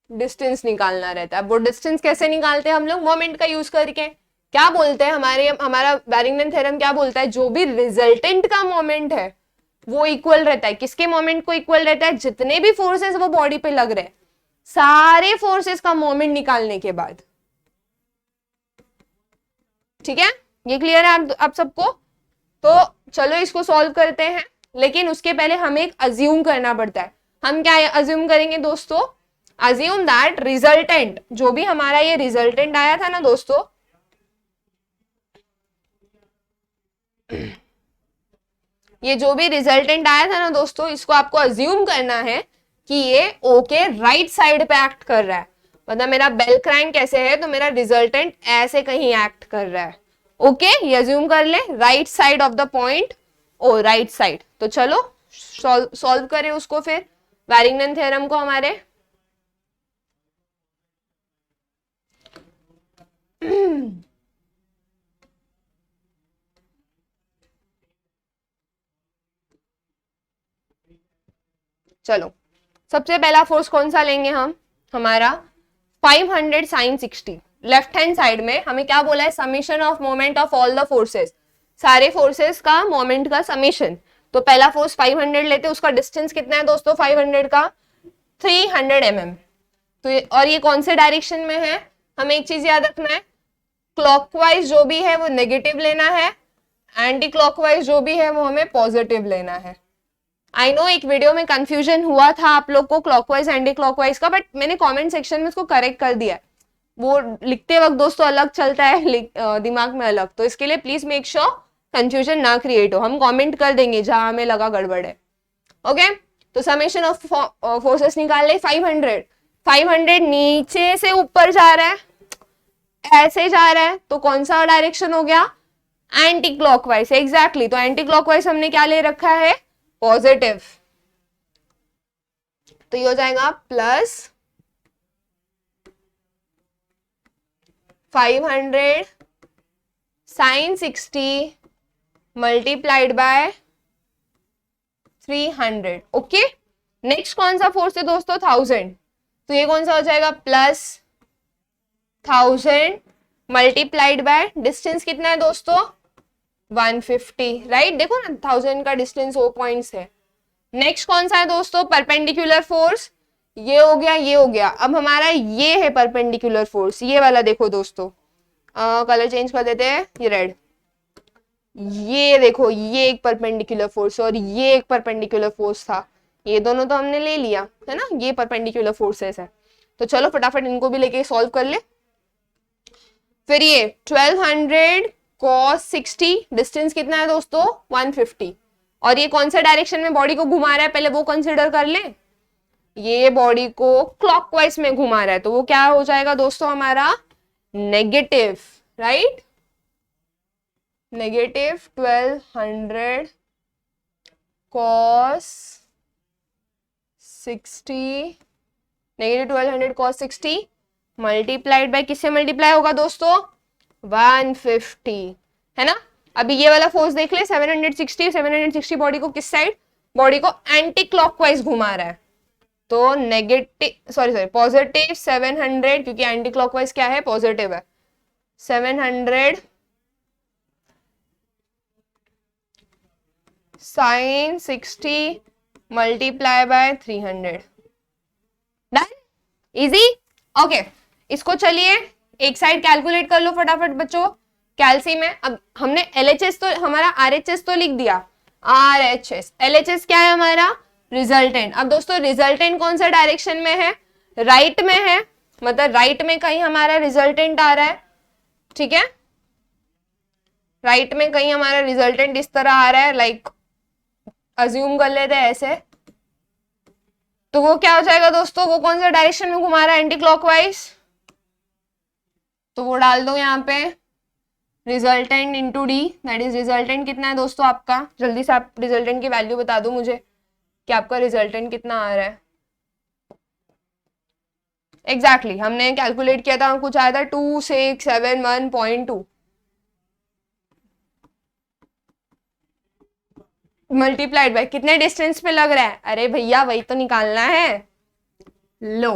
डिस्टेंस निकालना रहता है। वो डिस्टेंस कैसे निकालते हैं हम लोग? मोमेंट का यूज करके। क्या बोलते हैं हमारा वैरिग्नन थ्योरम क्या बोलता है? जो भी रिजल्टेंट का मोमेंट है वो इक्वल रहता है। किसके मोमेंट को इक्वल रहता है? जितने भी फोर्सेस वो बॉडी पे लग रहे हैं, सारे फोर्सेस का मोमेंट निकालने के बाद। ठीक है, ये क्लियर है आप सबको? तो चलो इसको सॉल्व करते हैं, लेकिन उसके पहले हमें एक अज्यूम करना पड़ता है। हम क्या अज्यूम करेंगे दोस्तों, अज्यूम दैट रिजल्टेंट, जो भी हमारा ये रिजल्टेंट आया था ना दोस्तों, ये जो भी रिजल्टेंट आया था ना दोस्तों, इसको आपको अज्यूम करना है कि ये ओ के राइट साइड पे एक्ट कर रहा है। मतलब मेरा बेल क्रैंक कैसे है, तो मेरा रिजल्टेंट ऐसे कहीं एक्ट कर रहा है। ओके, ये अज्यूम कर ले, right side of the point O, right side. तो चलो सॉल्व करें उसको फिर, वैरिंगटन थ्योरम को हमारे। चलो सबसे पहला फोर्स कौन सा लेंगे हम, हमारा 500 साइन 60। लेफ्ट हैंड साइड में हमें क्या बोला है, summation of moment of all the forces, सारे फोर्सेस का मोमेंट का समीशन। तो पहला फोर्स 500 लेते, उसका डिस्टेंस कितना है दोस्तों 500 का, 300 mm। तो और ये कौन से डायरेक्शन में है, हमें एक चीज याद रखना है, क्लॉकवाइज जो भी है वो नेगेटिव लेना है, एंटी क्लॉकवाइज जो भी है वो हमें पॉजिटिव लेना है। आई नो एक वीडियो में कंफ्यूजन हुआ था आप लोग को क्लॉकवाइज एंटी क्लॉकवाइज का, बट मैंने कमेंट सेक्शन में उसको करेक्ट कर दिया है। वो लिखते वक्त दोस्तों अलग चलता है, दिमाग में अलग, तो इसके लिए प्लीज मेक श्योर कंफ्यूजन ना क्रिएट हो। हम कमेंट कर देंगे जहां हमें लगा गड़बड़ है। ओके, तो समेशन ऑफ फोर्सेस निकाल ले 500। 500 नीचे से ऊपर जा रहा है, ऐसे जा रहा है, तो कौन सा डायरेक्शन हो गया, एंटी क्लॉकवाइज। एग्जैक्टली, तो एंटी क्लॉकवाइज हमने क्या ले रखा है, पॉजिटिव। तो ये हो जाएगा plus 500 sine 60 multiplied by 300। Okay, next कौन सा फोर्स है दोस्तों, 1000। तो ये कौन सा हो जाएगा, प्लस 1000 मल्टीप्लाइड बाय डिस्टेंस कितना है दोस्तों, 150। राइट, देखो ना 1000 का डिस्टेंस वो पॉइंट्स है। नेक्स्ट कौन सा है दोस्तों, परपेंडिकुलर फोर्स। ये हो गया, ये हो गया। अब हमारा ये है परपेंडिकुलर फोर्स, ये वाला देखो दोस्तों, कलर चेंज कर देते हैं, ये रेड। ये देखो, ये एक परपेंडिकुलर फोर्स और ये एक परपेंडिकुलर फोर्स था, ये दोनों तो हमने ले लिया है ना, ये परपेंडिकुलर फोर्सेस है। तो चलो फटाफट इनको भी लेके सॉल्व कर ले। फिर ये 1200 cos 60, डिस्टेंस कितना है दोस्तों 150, और ये कौन सा डायरेक्शन में बॉडी को घुमा रहा है, पहले वो कंसिडर कर ले। ये बॉडी को क्लॉकवाइज में घुमा रहा है, तो वो क्या हो जाएगा दोस्तों हमारा negative. Right, negative 1200 cos 60, negative 1200 cos 60 multiplied bye किससे मल्टीप्लाई होगा दोस्तों, 150, है ना। अभी ये वाला फोर्स देख ले, 760 बॉडी को किस साइड, बॉडी को एंटी क्लॉकवाइज घुमा रहा है, तो नेगेटिव सॉरी पॉजिटिव 700, क्योंकि एंटी क्लॉकवाइज क्या है, पॉजिटिव है। 700 sine 60 multiply by 300। Done, easy. Okay, इसको चलिए एक साइड कैलकुलेट कर लो फटाफट बच्चों, कैलसी में। अब हमने एलएचएस तो हमारा आरएचएस तो लिख दिया, आरएचएस। एलएचएस क्या है हमारा, रिजल्टेंट। अब दोस्तों रिजल्टेंट कौन सा डायरेक्शन में है, राइट में है, मतलब राइट में कहीं हमारा रिजल्टेंट आ रहा है, ठीक है। राइट में कहीं हमारा रिजल्टेंट इस तरह आ रहा है, लाइक अज्यूम कर लेते हैं ऐसे। तो वो क्या हो जाएगा दोस्तों, वो कौन सा डायरेक्शन में घुमा रहा है, एंटी क्लॉकवाइज। तो वो डाल दो यहाँ पे, resultant into D, that is resultant कितना है दोस्तों आपका, जल्दी से आप रिजल्टेंट की वैल्यू बता दो मुझे कि आपका रिजल्टेंट कितना आ रहा है। एग्जैक्टली हमने कैलकुलेट किया था, कुछ आया था 2671.2 मल्टीप्लाइड बाय कितने डिस्टेंस पे लग रहा है, अरे भैया वही तो निकालना है। लो,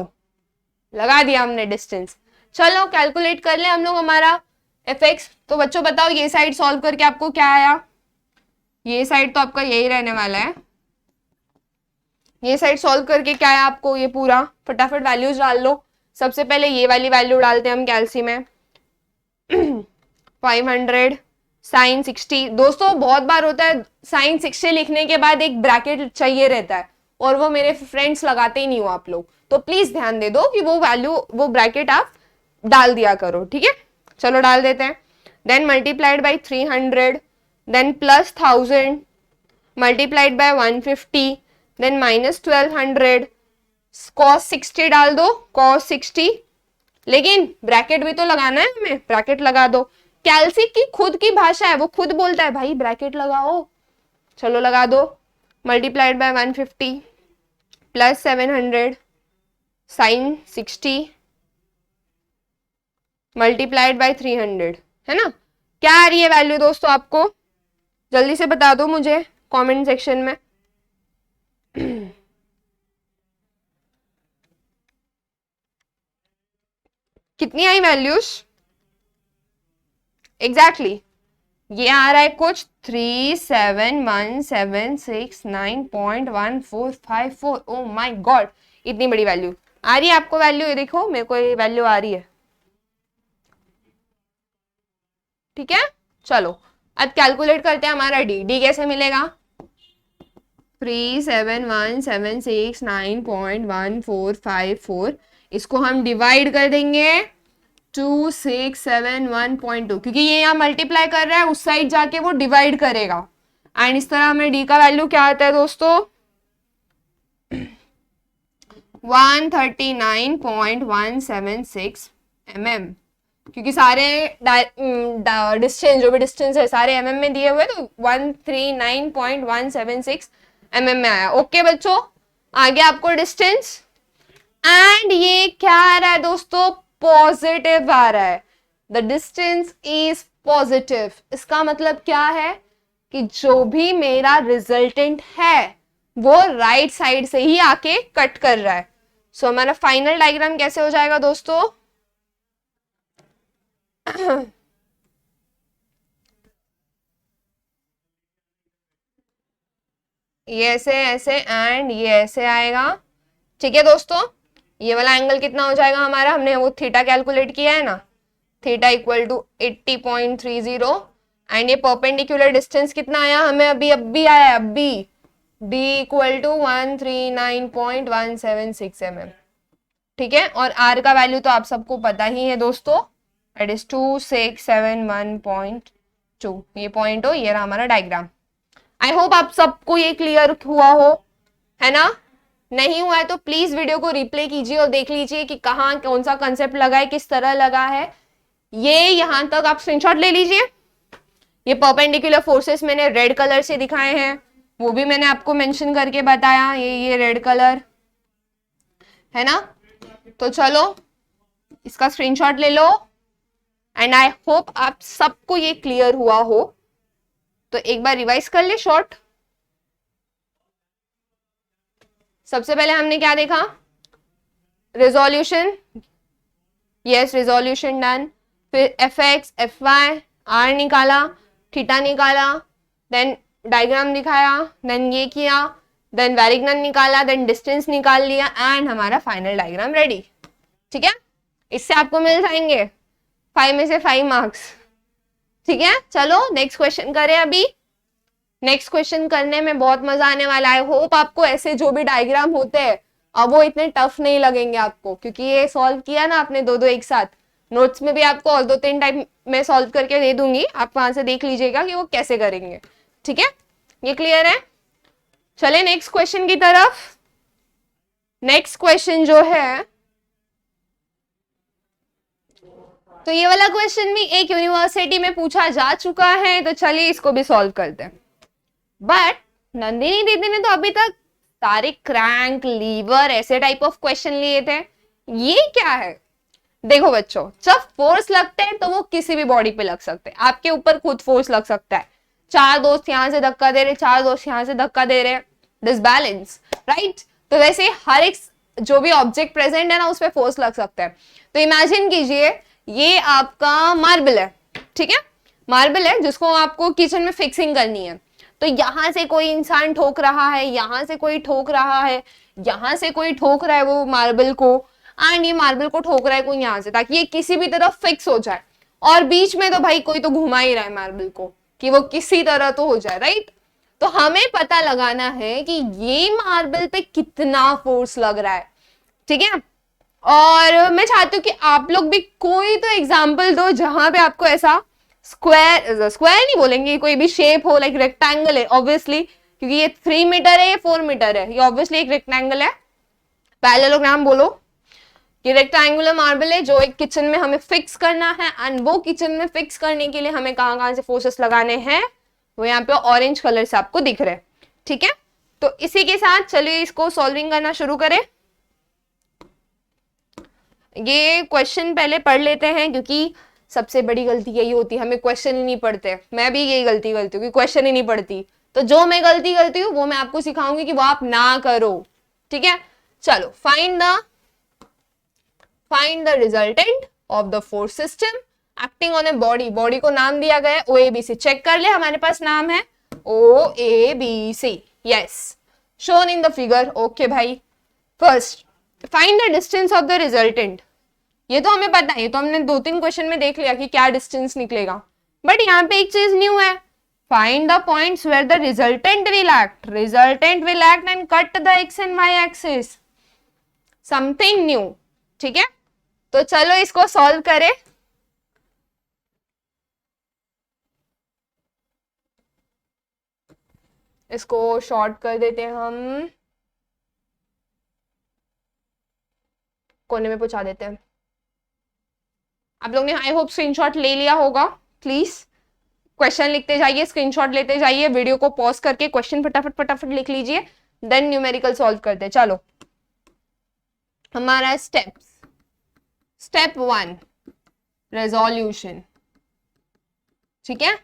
लगा दिया हमने डिस्टेंस। चलो कैलकुलेट कर ले हम लोग हमारा एफएक्स। तो बच्चों बताओ ये साइड सॉल्व करके आपको क्या आया, ये साइड तो आपका यही रहने वाला है। ये साइड सॉल्व करके क्या है आपको, ये पूरा फटाफट वैल्यूज डाल लो। सबसे पहले ये वाली वैल्यू डालते हैं हम कैल्सी में 500 साइन 60। दोस्तों बहुत बार होता है साइन 60 लिखने के बाद एक ब्रैकेट चाहिए रहता है, और वो मेरे फ्रेंड्स लगाते ही नहीं हो आप लोग, तो प्लीज ध्यान दे दो कि वो वैल्यू, वो ब्रैकेट आप डाल दिया करो, ठीक है। चलो डाल देते हैं। Then multiplied by 300, then plus 1000 multiplied by 150, then minus 1200, cos 60 डाल दो, cos 60, लेकिन ब्रैकेट भी तो लगाना है हमें, ब्रैकेट लगा दो। कैल्सी की खुद की भाषा है, वो खुद बोलता है भाई ब्रैकेट लगाओ, चलो लगा दो। Multiplied by 150 plus 700 sine 60 multiplied by 300, है ना। क्या आ रही है वैल्यू दोस्तों आपको, जल्दी से बता दो मुझे कमेंट सेक्शन में। कितनी आई वैल्यूज एग्जैक्टली exactly? ये आ रहा है कुछ 3717691.1454। ओ माय गॉड, इतनी बड़ी वैल्यू आ रही है आपको वैल्यू, ये देखो मेरे को ये वैल्यू आ रही है, ठीक है। चलो अब कैलकुलेट करते हैं हमारा डी। डी कैसे मिलेगा, 3717691.1454, इसको हम डिवाइड कर देंगे 2671.2, क्योंकि ये यहाँ मल्टीप्लाई कर रहा है, उस साइड जाके वो डिवाइड करेगा। एंड इस तरह हमें डी का वैल्यू क्या आता है दोस्तों, 139.176 mm, क्योंकि सारे डिस्टेंस, जो भी डिस्टेंस है सारे एमएम में दिए हुए, तो 139.176 mm में आया। ओके बच्चों, आगे आपको डिस्टेंस, एंड ये क्या आ रहा है दोस्तों, पॉजिटिव आ रहा है। द डिस्टेंस इज पॉजिटिव, इसका मतलब क्या है कि जो भी मेरा रिजल्टेंट है वो राइट साइड से ही आके कट कर रहा है। सो हमारा फाइनल डायग्राम कैसे हो जाएगा दोस्तों, ये ऐसे ऐसे एंड ये ऐसे आएगा, ठीक है दोस्तों। ये वाला एंगल कितना हो जाएगा हमारा, हमने वो थीटा कैलकुलेट किया है ना, थीटा इक्वल टू 80.30, एंड ये परपेंडिकुलर डिस्टेंस कितना आया हमें, अभी आया अभी, d इक्वल टू 139.176 mm, ठीक है। और r का वैल्यू तो आप सबको पता ही है दोस्तों, इट इज 2671.2, ये पॉइंट हो, ये रहा हमारा डायग्राम। आई होप आप सबको ये क्लियर हुआ हो, है ना। नहीं हुआ है तो प्लीज वीडियो को रिप्ले कीजिए और देख लीजिए कि कहाँ कौन सा कंसेप्ट लगा है, किस तरह लगा है। ये यहां तक आप स्क्रीनशॉट ले लीजिए। ये परपेंडिकुलर फोर्सेस मैंने रेड कलर से दिखाए हैं, वो भी मैंने आपको मेंशन करके बताया, ये रेड कलर है ना। तो चलो इसका स्क्रीनशॉट ले लो, एंड आई होप आप सबको ये क्लियर हुआ हो। तो एक बार रिवाइज कर ले शॉर्ट। सबसे पहले हमने क्या देखा, रिजोल्यूशन, यस रिजोल्यूशन डन, फिर F x F Y R निकाला, थीटा निकाला, देन डायग्राम दिखाया, देन ये किया, देन वेरिग्नन निकाला, देन डिस्टेंस निकाल लिया, एंड हमारा फाइनल डायग्राम रेडी, ठीक है। इससे आपको मिल जाएंगे 5 में से 5 मार्क्स, ठीक है। चलो नेक्स्ट क्वेश्चन करें। अभी नेक्स्ट क्वेश्चन करने में बहुत मजा आने वाला है। होप आपको ऐसे जो भी डायग्राम होते हैं अब वो इतने टफ नहीं लगेंगे आपको, क्योंकि ये सॉल्व किया ना आपने दो एक साथ। नोट्स में भी आपको और 2-3 टाइम में सॉल्व करके दे दूंगी, आप वहां से देख लीजिएगा कि वो कैसे करेंगे, ठीक है। ये क्लियर है। चले नेक्स्ट क्वेश्चन की तरफ। नेक्स्ट क्वेश्चन जो है, तो ये वाला क्वेश्चन भी एक यूनिवर्सिटी में पूछा जा चुका है, तो चलिए इसको भी सॉल्व करते हैं। बट नंदिनी दीदी ने तो अभी तक सारे क्रैंक, लीवर ऐसे टाइप ऑफ क्वेश्चन लिए थे, ये क्या है। देखो बच्चों, जब फोर्स लगते हैं तो वो किसी भी बॉडी पे लग सकते हैं, आपके ऊपर खुद फोर्स लग सकता है, 4 दोस्त यहां से धक्का दे रहे, 4 दोस्त यहां से धक्का दे रहे, डिसबैलेंस, राइट। तो वैसे हर एक जो भी ऑब्जेक्ट प्रेजेंट है ना, उस पर फोर्स लग सकता है। तो इमेजिन कीजिए ये आपका मार्बल है, ठीक है, मार्बल है जिसको आपको किचन में फिक्सिंग करनी है। तो यहां से कोई इंसान ठोक रहा है, यहां से कोई ठोक रहा है, यहां से कोई ठोक रहा है वो मार्बल को, एंड ये मार्बल को ठोक रहा है कोई यहां से, ताकि ये किसी भी तरफ फिक्स हो जाए। और बीच में तो भाई कोई तो घुमा ही रहा है मार्बल को कि वो किसी तरह तो हो जाए, राइट। तो हमें पता लगाना है कि ये मार्बल पे कितना फोर्स लग रहा है, ठीक है। और मैं चाहती हूँ कि आप लोग भी कोई तो एग्जाम्पल दो जहां पे आपको ऐसा स्क्वायर, स्क्वायर नहीं बोलेंगे, कोई भी शेप हो, लाइक रेक्टेंगल है ऑब्वियसली, क्योंकि ये 3 मीटर है, ये 4 मीटर है, ये ऑब्वियसली एक रेक्टेंगल है। पैरेललोग्राम बोलो, ये रेक्टेंगुलर मार्बल है जो एक किचन में हमें फिक्स करना है, एंड वो किचन में फिक्स करने के लिए हमें कहां कहां से फोर्सेस लगाने हैं वो यहाँ पे ऑरेंज कलर से आपको दिख रहे हैं, ठीक है। तो इसी के साथ चलिए इसको सॉल्विंग करना शुरू करें। ये क्वेश्चन पहले पढ़ लेते हैं, क्योंकि सबसे बड़ी गलती यही होती है, हमें क्वेश्चन ही नहीं पढ़ते। मैं भी यही गलती करती हूँ कि क्वेश्चन ही नहीं पढ़ती, तो जो मैं गलती करती हूँ वो मैं आपको सिखाऊंगी कि वो आप ना करो, ठीक है। चलो, find the resultant of the force system acting on a body. Body को नाम दिया गया है OABC, चेक कर ले, हमारे पास नाम है OABC, yes, shown in the figure. Okay भाई, first find the distance of the resultant. ये तो हमें पता है, ये तो हमने 2-3 क्वेश्चन में देख लिया कि क्या डिस्टेंस निकलेगा, बट यहाँ पे एक चीज न्यू है, find the points where the resultant will act. Resultant will act and cut the x and y axis, something new, ठीक है। तो चलो इसको सॉल्व करें। इसको शॉर्ट कर देते हैं, हम कोने में पहुंचा देते हैं। आप लोग ने आई होप स्क्रीनशॉट ले लिया होगा, प्लीज क्वेश्चन लिखते जाइए, स्क्रीनशॉट लेते जाइए, वीडियो को पॉज करके क्वेश्चन फटाफट फटाफट लिख लीजिए, देन न्यूमेरिकल सॉल्व करते हैं। चलो, हमारा स्टेप 1 रेजोल्यूशन, ठीक है।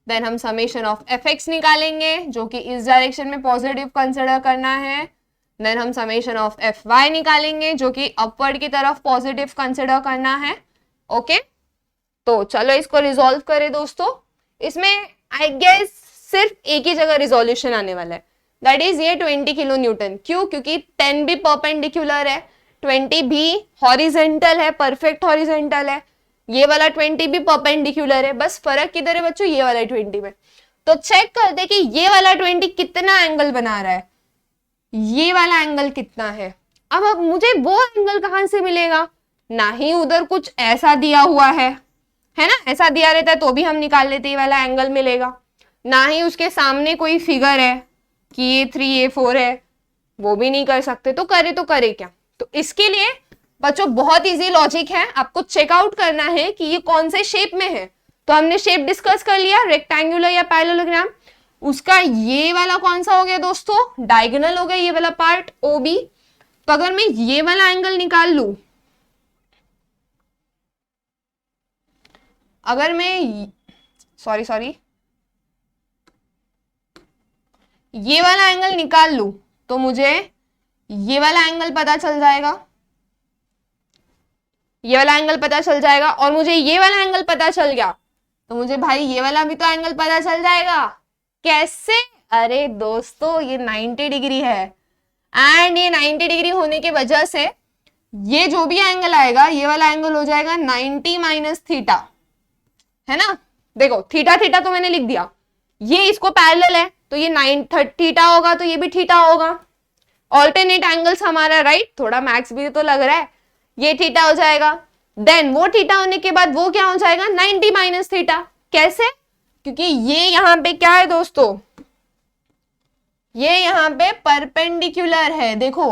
देन हम समेशन ऑफ fx निकालेंगे जो कि इस डायरेक्शन में पॉजिटिव कंसिडर करना है। देन हम समेशन ऑफ fy निकालेंगे जो कि अपवर्ड की तरफ पॉजिटिव कंसिडर करना है। ओके, तो चलो इसको रिजॉल्व करें दोस्तों। इसमें आई गेस सिर्फ एक ही जगह रिजोल्यूशन आने वाला है, दैट इज ये 20 किलो न्यूटन। क्यों? क्योंकि 10 भी परपेंडिकुलर है, 20 भी हॉरिजेंटल है, परफेक्ट हॉरिजेंटल है, ये वाला 20 भी परपेंडिकुलर है। बस फर्क किधर है बच्चों? ये वाला 20 में। तो चेक करते कि ये वाला 20 कितना एंगल बना रहा है, ये वाला एंगल कितना है। अब मुझे वो एंगल कहां से मिलेगा? ना ही उधर कुछ ऐसा दिया हुआ है ना, ऐसा दिया रहता है तो भी हम निकाल लेते ये वाला एंगल मिलेगा। ना ही उसके सामने कोई फिगर है कि ये 3 ये 4 है, वो भी नहीं कर सकते। तो करे क्या? तो इसके लिए बच्चों बहुत इजी लॉजिक है, आपको चेकआउट करना है कि ये कौन से शेप में है। तो हमने शेप डिस्कस कर लिया, रेक्टेंगुलर या पैरेललोग्राम। उसका ये वाला कौन सा हो गया दोस्तों? डायगोनल हो गया ये वाला पार्ट OB। तो अगर मैं ये वाला एंगल निकाल लू, अगर मैं सॉरी ये वाला एंगल निकाल लू तो मुझे ये वाला एंगल पता चल जाएगा, ये वाला एंगल पता चल जाएगा, और मुझे ये वाला एंगल पता चल गया तो मुझे भाई ये वाला भी तो एंगल पता चल जाएगा। कैसे? अरे दोस्तों ये 90 डिग्री है, एंड ये 90 डिग्री होने की वजह से ये जो भी एंगल आएगा ये वाला एंगल हो जाएगा 90 माइनस थीटा, है ना। देखो थीटा थीटा तो मैंने लिख दिया, ये इसको पैरेलल है तो ये 9 थीटा होगा, तो ये भी थीटा होगा। ऑल्टरनेट एंगल्स हमारा राइट, थोड़ा मैथ्स भी तो लग रहा है। ये थीटा हो जाएगा, देन वो थीटा होने के बाद वो क्या हो जाएगा? 90 माइनस थीटा। कैसे? क्योंकि ये यहां पे क्या है दोस्तों, ये यहां पे परपेंडिकुलर है, देखो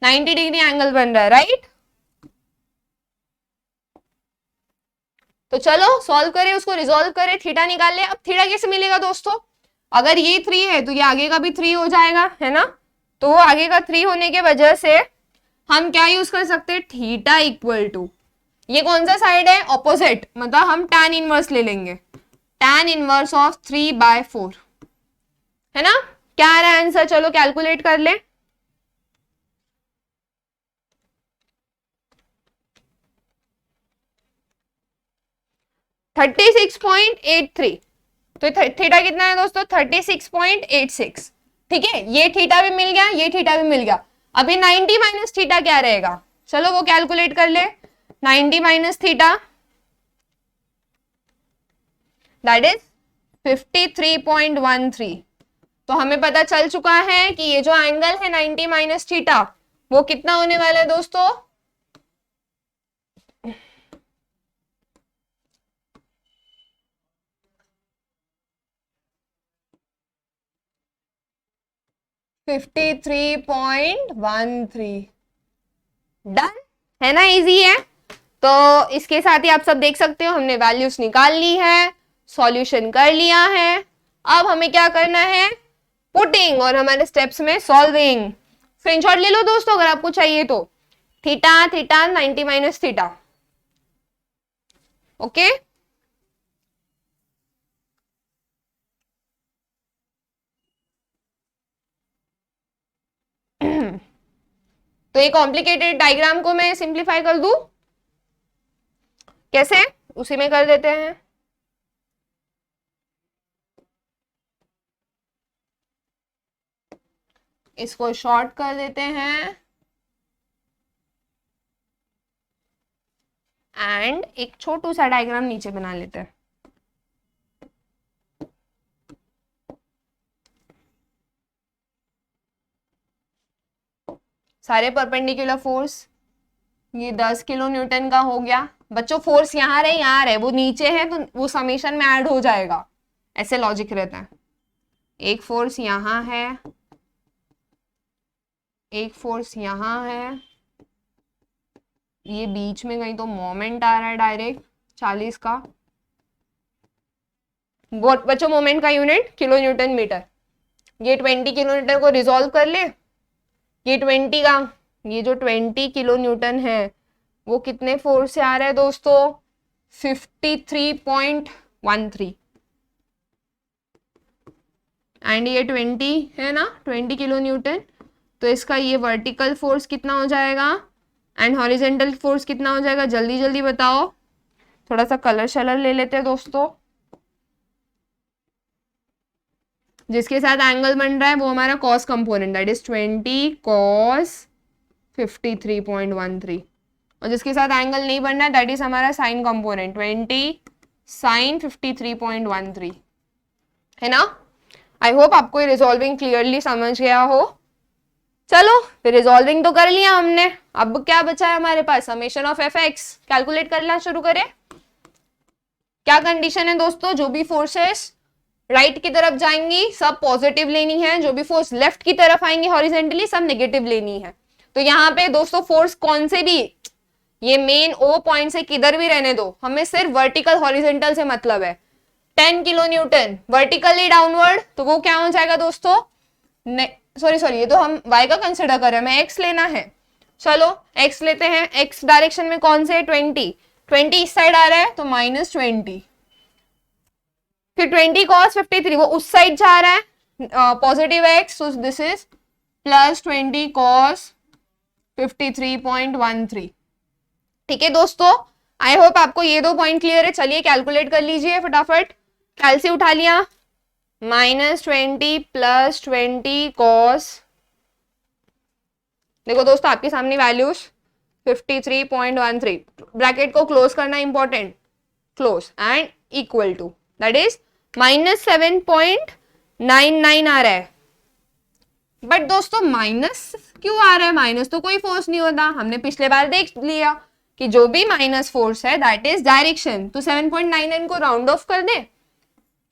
90 डिग्री एंगल बन रहा है, राइट। तो चलो सॉल्व करें, उसको रिजॉल्व करें, थीटा निकाल ले। अब थीटा कैसे मिलेगा दोस्तों? अगर ये 3 है तो ये आगे का भी 3 हो जाएगा, है ना। तो आगे का 3 होने के वजह से हम क्या यूज कर सकते हैं? थीटा इक्वल टू, ये कौन सा साइड है? ऑपोजिट, मतलब हम tan इनवर्स ले लेंगे, tan इनवर्स ऑफ 3/4, है ना। क्या आ रहा है आंसर? चलो कैलकुलेट कर ले। (36.83). तो थीटा कितना है दोस्तों? 36.86। ठीक है, ये थीटा भी मिल गया, ये थीटा भी मिल गया। अभी 90 माइनस थीटा क्या रहेगा? चलो वो कैलकुलेट कर ले। 90 माइनस थीटा दैट इज 53.13। तो हमें पता चल चुका है कि ये जो एंगल है 90 माइनस थीटा वो कितना होने वाला है दोस्तों, 53.13। डन है ना, इजी है। तो इसके साथ ही आप सब देख सकते हो हमने वैल्यूज निकाल ली है, सॉल्यूशन कर लिया है। अब हमें क्या करना है, पुटिंग और हमारे स्टेप्स में सॉल्विंग। स्क्रीनशॉट ले लो दोस्तों अगर आपको चाहिए तो। Theta theta 90 minus theta, okay. तो ये कॉम्प्लिकेटेड डायग्राम को मैं सिंप्लीफाई कर दूं, कैसे, उसी में कर देते हैं। इसको शॉर्ट कर देते हैं एंड एक छोटू सा डायग्राम नीचे बना लेते हैं। सारे परपेंडिकुलर फोर्स, ये 10 किलो न्यूटन का हो गया। बच्चों फोर्स यहाँ रहे यहाँ रहे, वो नीचे है तो वो समेशन में ऐड हो जाएगा, ऐसे लॉजिक रहता है। एक फोर्स यहाँ है, एक फोर्स यहाँ है, ये बीच में कहीं तो मोमेंट आ रहा है डायरेक्ट 40 का। बच्चों मोमेंट का यूनिट किलो न्यूटन मीटर। ये 20 किलो न्यूटन को रिजॉल्व कर ले, ये 20 का, ये जो 20 किलो न्यूटन है वो कितने फोर्स से आ रहा है दोस्तों, 53.13। एंड ये 20 है ना, 20 किलो न्यूटन, तो इसका ये वर्टिकल फोर्स कितना हो जाएगा एंड हॉरिजेंटल फोर्स कितना हो जाएगा, जल्दी जल्दी बताओ। थोड़ा सा कलर शलर ले लेते हैं दोस्तों। जिसके साथ एंगल बन रहा है वो हमारा cos component, that is 20 cos 53.13, और जिसके साथ एंगल नहीं बन रहा है दैट इज हमारा साइन कंपोनेंट 20 साइन 53.13, है ना। आई होप आपको ये रिजॉल्विंग क्लियरली समझ गया हो। चलो फिर रिजॉल्विंग तो कर लिया हमने, अब क्या बचा है हमारे पास, summation of F x calculate करना शुरू करें। क्या कंडीशन है दोस्तों, जो भी फोर्सेस राइट की तरफ जाएंगी सब पॉजिटिव लेनी है, जो भी फोर्स लेफ्ट की तरफ आएंगी हॉरिजेंटली सब नेगेटिव लेनी है। तो यहाँ पे दोस्तों फोर्स कौन से भी, ये मेन ओ पॉइंट से किधर भी रहने दो, हमें सिर्फ वर्टिकल हॉरिजेंटल से मतलब है। 10 किलो न्यूटन वर्टिकली डाउनवर्ड, तो वो क्या हो जाएगा दोस्तों, सॉरी ये तो हम y का कंसिडर कर रहे हैं, हमें x लेना है। चलो x लेते हैं, x डायरेक्शन में कौन से, 20 इस साइड आ रहा है तो -20, फिर 20 cos 53 वो उस साइड जा रहा है, positive x, so this is +20 cos 53.13। ठीक है दोस्तों, आई होप आपको ये दो पॉइंट क्लियर है। चलिए कैलकुलेट कर लीजिए फटाफट, कैलसी उठा लिया, -20 +20 cos, देखो दोस्तों आपके सामने वैल्यूज 53.13, ब्रैकेट को क्लोज करना important, close and equal to, that is -7.99 आ रहा है। बट दोस्तों माइनस क्यों आ रहा है, माइनस तो कोई फोर्स नहीं होता, हमने पिछले बार देख लिया कि जो भी माइनस फोर्स है दैट इज डायरेक्शन, तो 7.99 को राउंड ऑफ कर दे,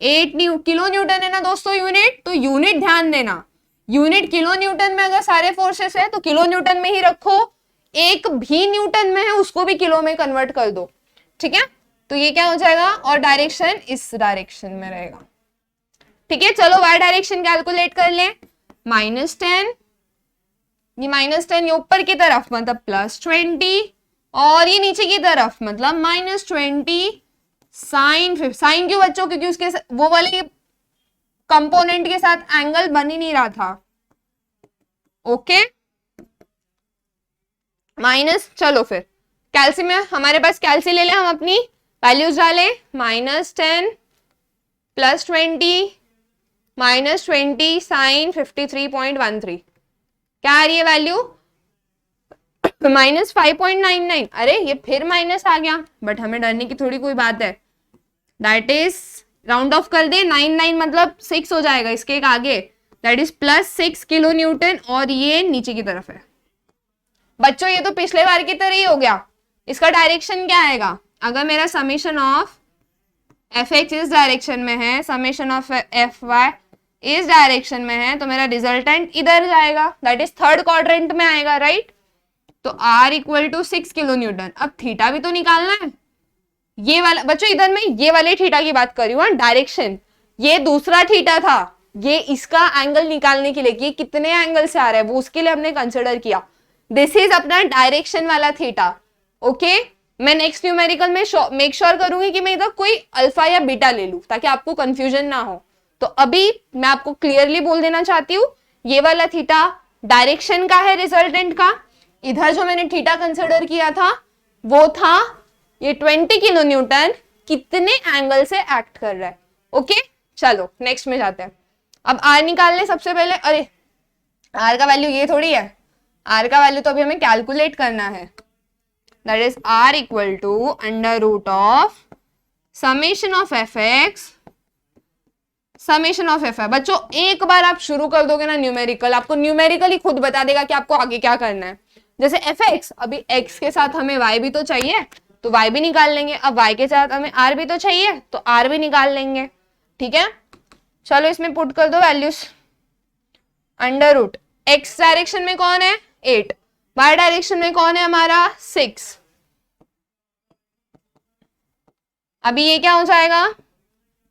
8 किलो न्यूटन है ना दोस्तों यूनिट, तो यूनिट ध्यान देना, यूनिट किलो न्यूटन में अगर सारे फोर्सेस है तो किलो न्यूटन में ही रखो, एक भी न्यूटन में है उसको भी किलो में कन्वर्ट कर दो, ठीक है। तो ये क्या हो जाएगा, और डायरेक्शन इस डायरेक्शन में रहेगा, ठीक है। चलो वाई डायरेक्शन कैलकुलेट कर ले, -10, ये -10 ये ऊपर की तरफ मतलब +20, और ये नीचे की तरफ मतलब -20 साइन क्यों बच्चों, क्योंकि उसके वो वाले कंपोनेंट के साथ एंगल बन ही नहीं रहा था, ओके माइनस। चलो फिर कैल्सी में हमारे पास कैल्सी ले लें, हम अपनी वैल्यूज डालें, -10 +20 -20 साइन 53.13, क्या आ रही है वैल्यू, -5.99। अरे ये फिर माइनस आ गया, बट हमें डरने की थोड़ी कोई बात है, दैट इज राउंड ऑफ कर दे, 99 मतलब 6 हो जाएगा, इसके एक आगे दैट इज +6 किलो न्यूटन, और ये नीचे की तरफ है। बच्चों ये तो पिछले बार की तरह ही हो गया। इसका डायरेक्शन क्या आएगा? अगर मेरा समेशन ऑफ एफ एक्स इस डायरेक्शन में है, समेशन ऑफ एफ वाई इस डायरेक्शन में है, तो मेरा रिजल्टेंट इधर जाएगा, दैट इज थर्ड क्वाड्रेंट में आएगा, राइट? तो R equal to 6 kilo newton. अब थीटा भी तो निकालना है, ये वाला। बच्चों इधर मैं ये वाले थीटा की बात कर रही हूँ, डायरेक्शन। ये दूसरा थीटा था, ये इसका एंगल निकालने के लिए कि कितने एंगल से आ रहा है वो उसके लिए हमने कंसिडर किया। दिस इज अपना डायरेक्शन वाला थीटा, ओके। मैं नेक्स्ट न्यूमेरिकल में मेक श्योर करूंगी कि मैं इधर कोई अल्फा या बीटा ले लूं ताकि आपको कंफ्यूजन ना हो। तो अभी मैं आपको क्लियरली बोल देना चाहती हूँ, ये वाला थीटा डायरेक्शन का है रिजल्टेंट का। इधर जो मैंने थीटा कंसिडर किया था वो था ये 20 किलो न्यूटन कितने एंगल से एक्ट कर रहा है, ओके। चलो नेक्स्ट में जाते हैं। अब आर निकाल ले सबसे पहले। अरे आर का वैल्यू ये थोड़ी है, आर का वैल्यू तो अभी हमें कैलकुलेट करना है। That is R equal to under root of summation of F x summation of F है। बच्चों एक बार आप शुरू कर दोगे ना न्यूमेरिकल, आपको न्यूमेरिकल ही खुद बता देगा कि आपको आगे क्या करना है। जैसे एफ एक्स, अभी एक्स के साथ हमें वाई भी तो चाहिए, तो वाई भी निकाल लेंगे। अब वाई के साथ हमें आर भी तो चाहिए, तो आर भी निकाल लेंगे, ठीक है। चलो इसमें पुट कर दो values. Under root X direction में कौन है 8, वाई डायरेक्शन में कौन है हमारा 6। अभी ये क्या हो जाएगा,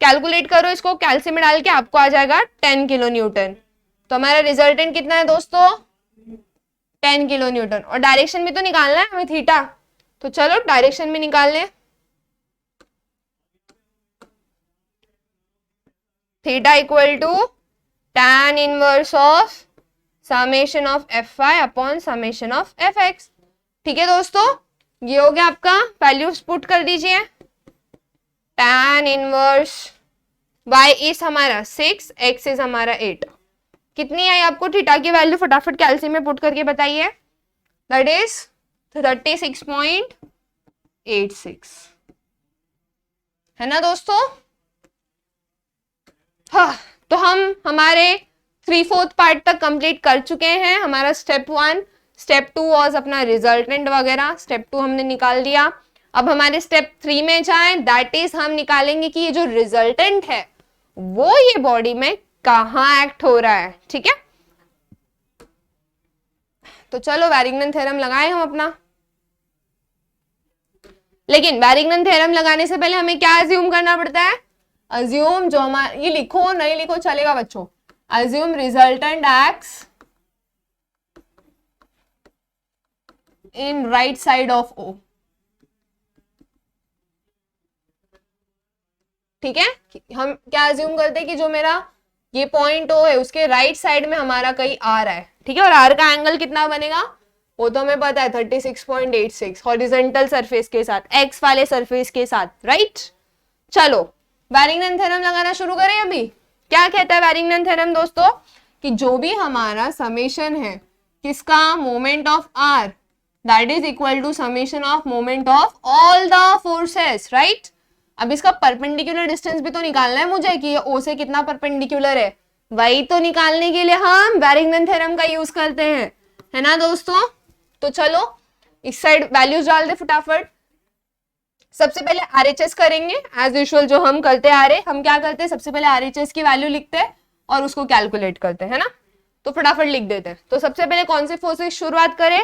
कैलकुलेट करो इसको, कैलसी में डाल के आपको आ जाएगा 10 किलो न्यूटन। तो हमारा रिजल्टेंट कितना है दोस्तों 10 किलो न्यूटन। और डायरेक्शन भी तो निकालना है हमें थीटा, तो चलो डायरेक्शन भी निकाल लें। Theta equal to tan inverse of summation of F Y upon summation of F X. ठीक है दोस्तों, ये हो गया आपका, वैल्यूज पुट कर दीजिए। tan इनवर्स y इज हमारा 6, x इज हमारा 8। कितनी आई आपको थीटा की वैल्यू, फटाफट कैल्सी में पुट करके बताइए। दैट इज 36.86 है ना दोस्तों। हाँ, तो हम हमारे 3/4 पार्ट तक कंप्लीट कर चुके हैं। हमारा स्टेप 1, स्टेप 2 वाज अपना रिजल्टेंट वगैरह, स्टेप 2 हमने निकाल दिया। अब हमारे स्टेप 3 में जाएं, दैट इज हम निकालेंगे कि ये जो रिजल्टेंट है वो ये बॉडी में कहाँ एक्ट हो रहा है, ठीक है। तो चलो वैरिग्नन थ्योरम लगाएं हम अपना। लेकिन वैरिग्नन थ्योरम लगाने से पहले हमें क्या अज्यूम करना पड़ता है, अज्यूम जो हमारा, ये लिखो नहीं लिखो चलेगा बच्चों, assume resultant acts in right side of O. ठीक है, हम क्या अज्यूम करते हैं कि जो मेरा ये पॉइंट ओ है उसके राइट साइड में हमारा कहीं आर है, ठीक है। और आर का एंगल कितना बनेगा वो तो हमें पता है 36.86 हॉरिजॉन्टल सरफेस के साथ, एक्स वाले सरफेस के साथ, राइट। चलो वैरिग्नन थ्योरम लगाना शुरू करें। अभी क्या कहता है वैरिग्नन थ्योरम दोस्तों, कि जो भी हमारा समेशन है किसका, moment of R, that is equal to summation of moment of all the forces, right. अब इसका परपेंडिकुलर डिस्टेंस भी तो निकालना है मुझे कि ये ओ से कितना परपेंडिकुलर है, वही तो निकालने के लिए हम वैरिग्नन थ्योरम का यूज करते हैं, है ना दोस्तों। तो चलो इस साइड वैल्यूज डाल दे फटाफट। सबसे पहले आरएचएस करेंगे एज यूजुअल, जो हम करते आ रहे। हम क्या करते हैं, सबसे पहले आरएचएस की वैल्यू लिखते हैं और उसको कैलकुलेट करते हैं, है ना। तो फटाफट लिख देते हैं। तो सबसे पहले कौन से फोर्स से शुरुआत करें,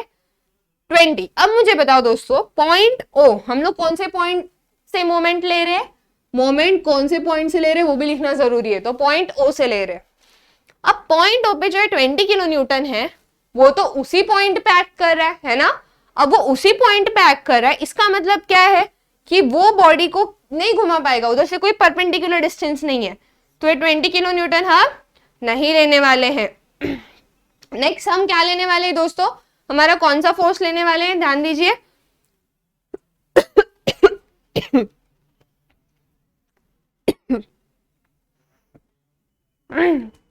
20। अब मुझे बताओ दोस्तों, पॉइंट ओ, हम लोग कौन से पॉइंट से मोमेंट ले रहे हैं, मोमेंट कौन से पॉइंट से ले रहे हैं वो भी लिखना जरूरी है। तो पॉइंट ओ से ले रहे हैं। अब पॉइंट ओ पे जो है 20 किलो न्यूटन है, वो तो उसी पॉइंट पे एक्ट कर रहा है ना। अब वो उसी पॉइंट पे एक्ट कर रहा है, इसका मतलब क्या है कि वो बॉडी को नहीं घुमा पाएगा, उधर से कोई परपेंडिकुलर डिस्टेंस नहीं है, तो ये 20 किलो न्यूटन हम नहीं लेने वाले हैं। नेक्स्ट हम क्या लेने वाले हैं दोस्तों, हमारा कौन सा फोर्स लेने वाले हैं, ध्यान दीजिए।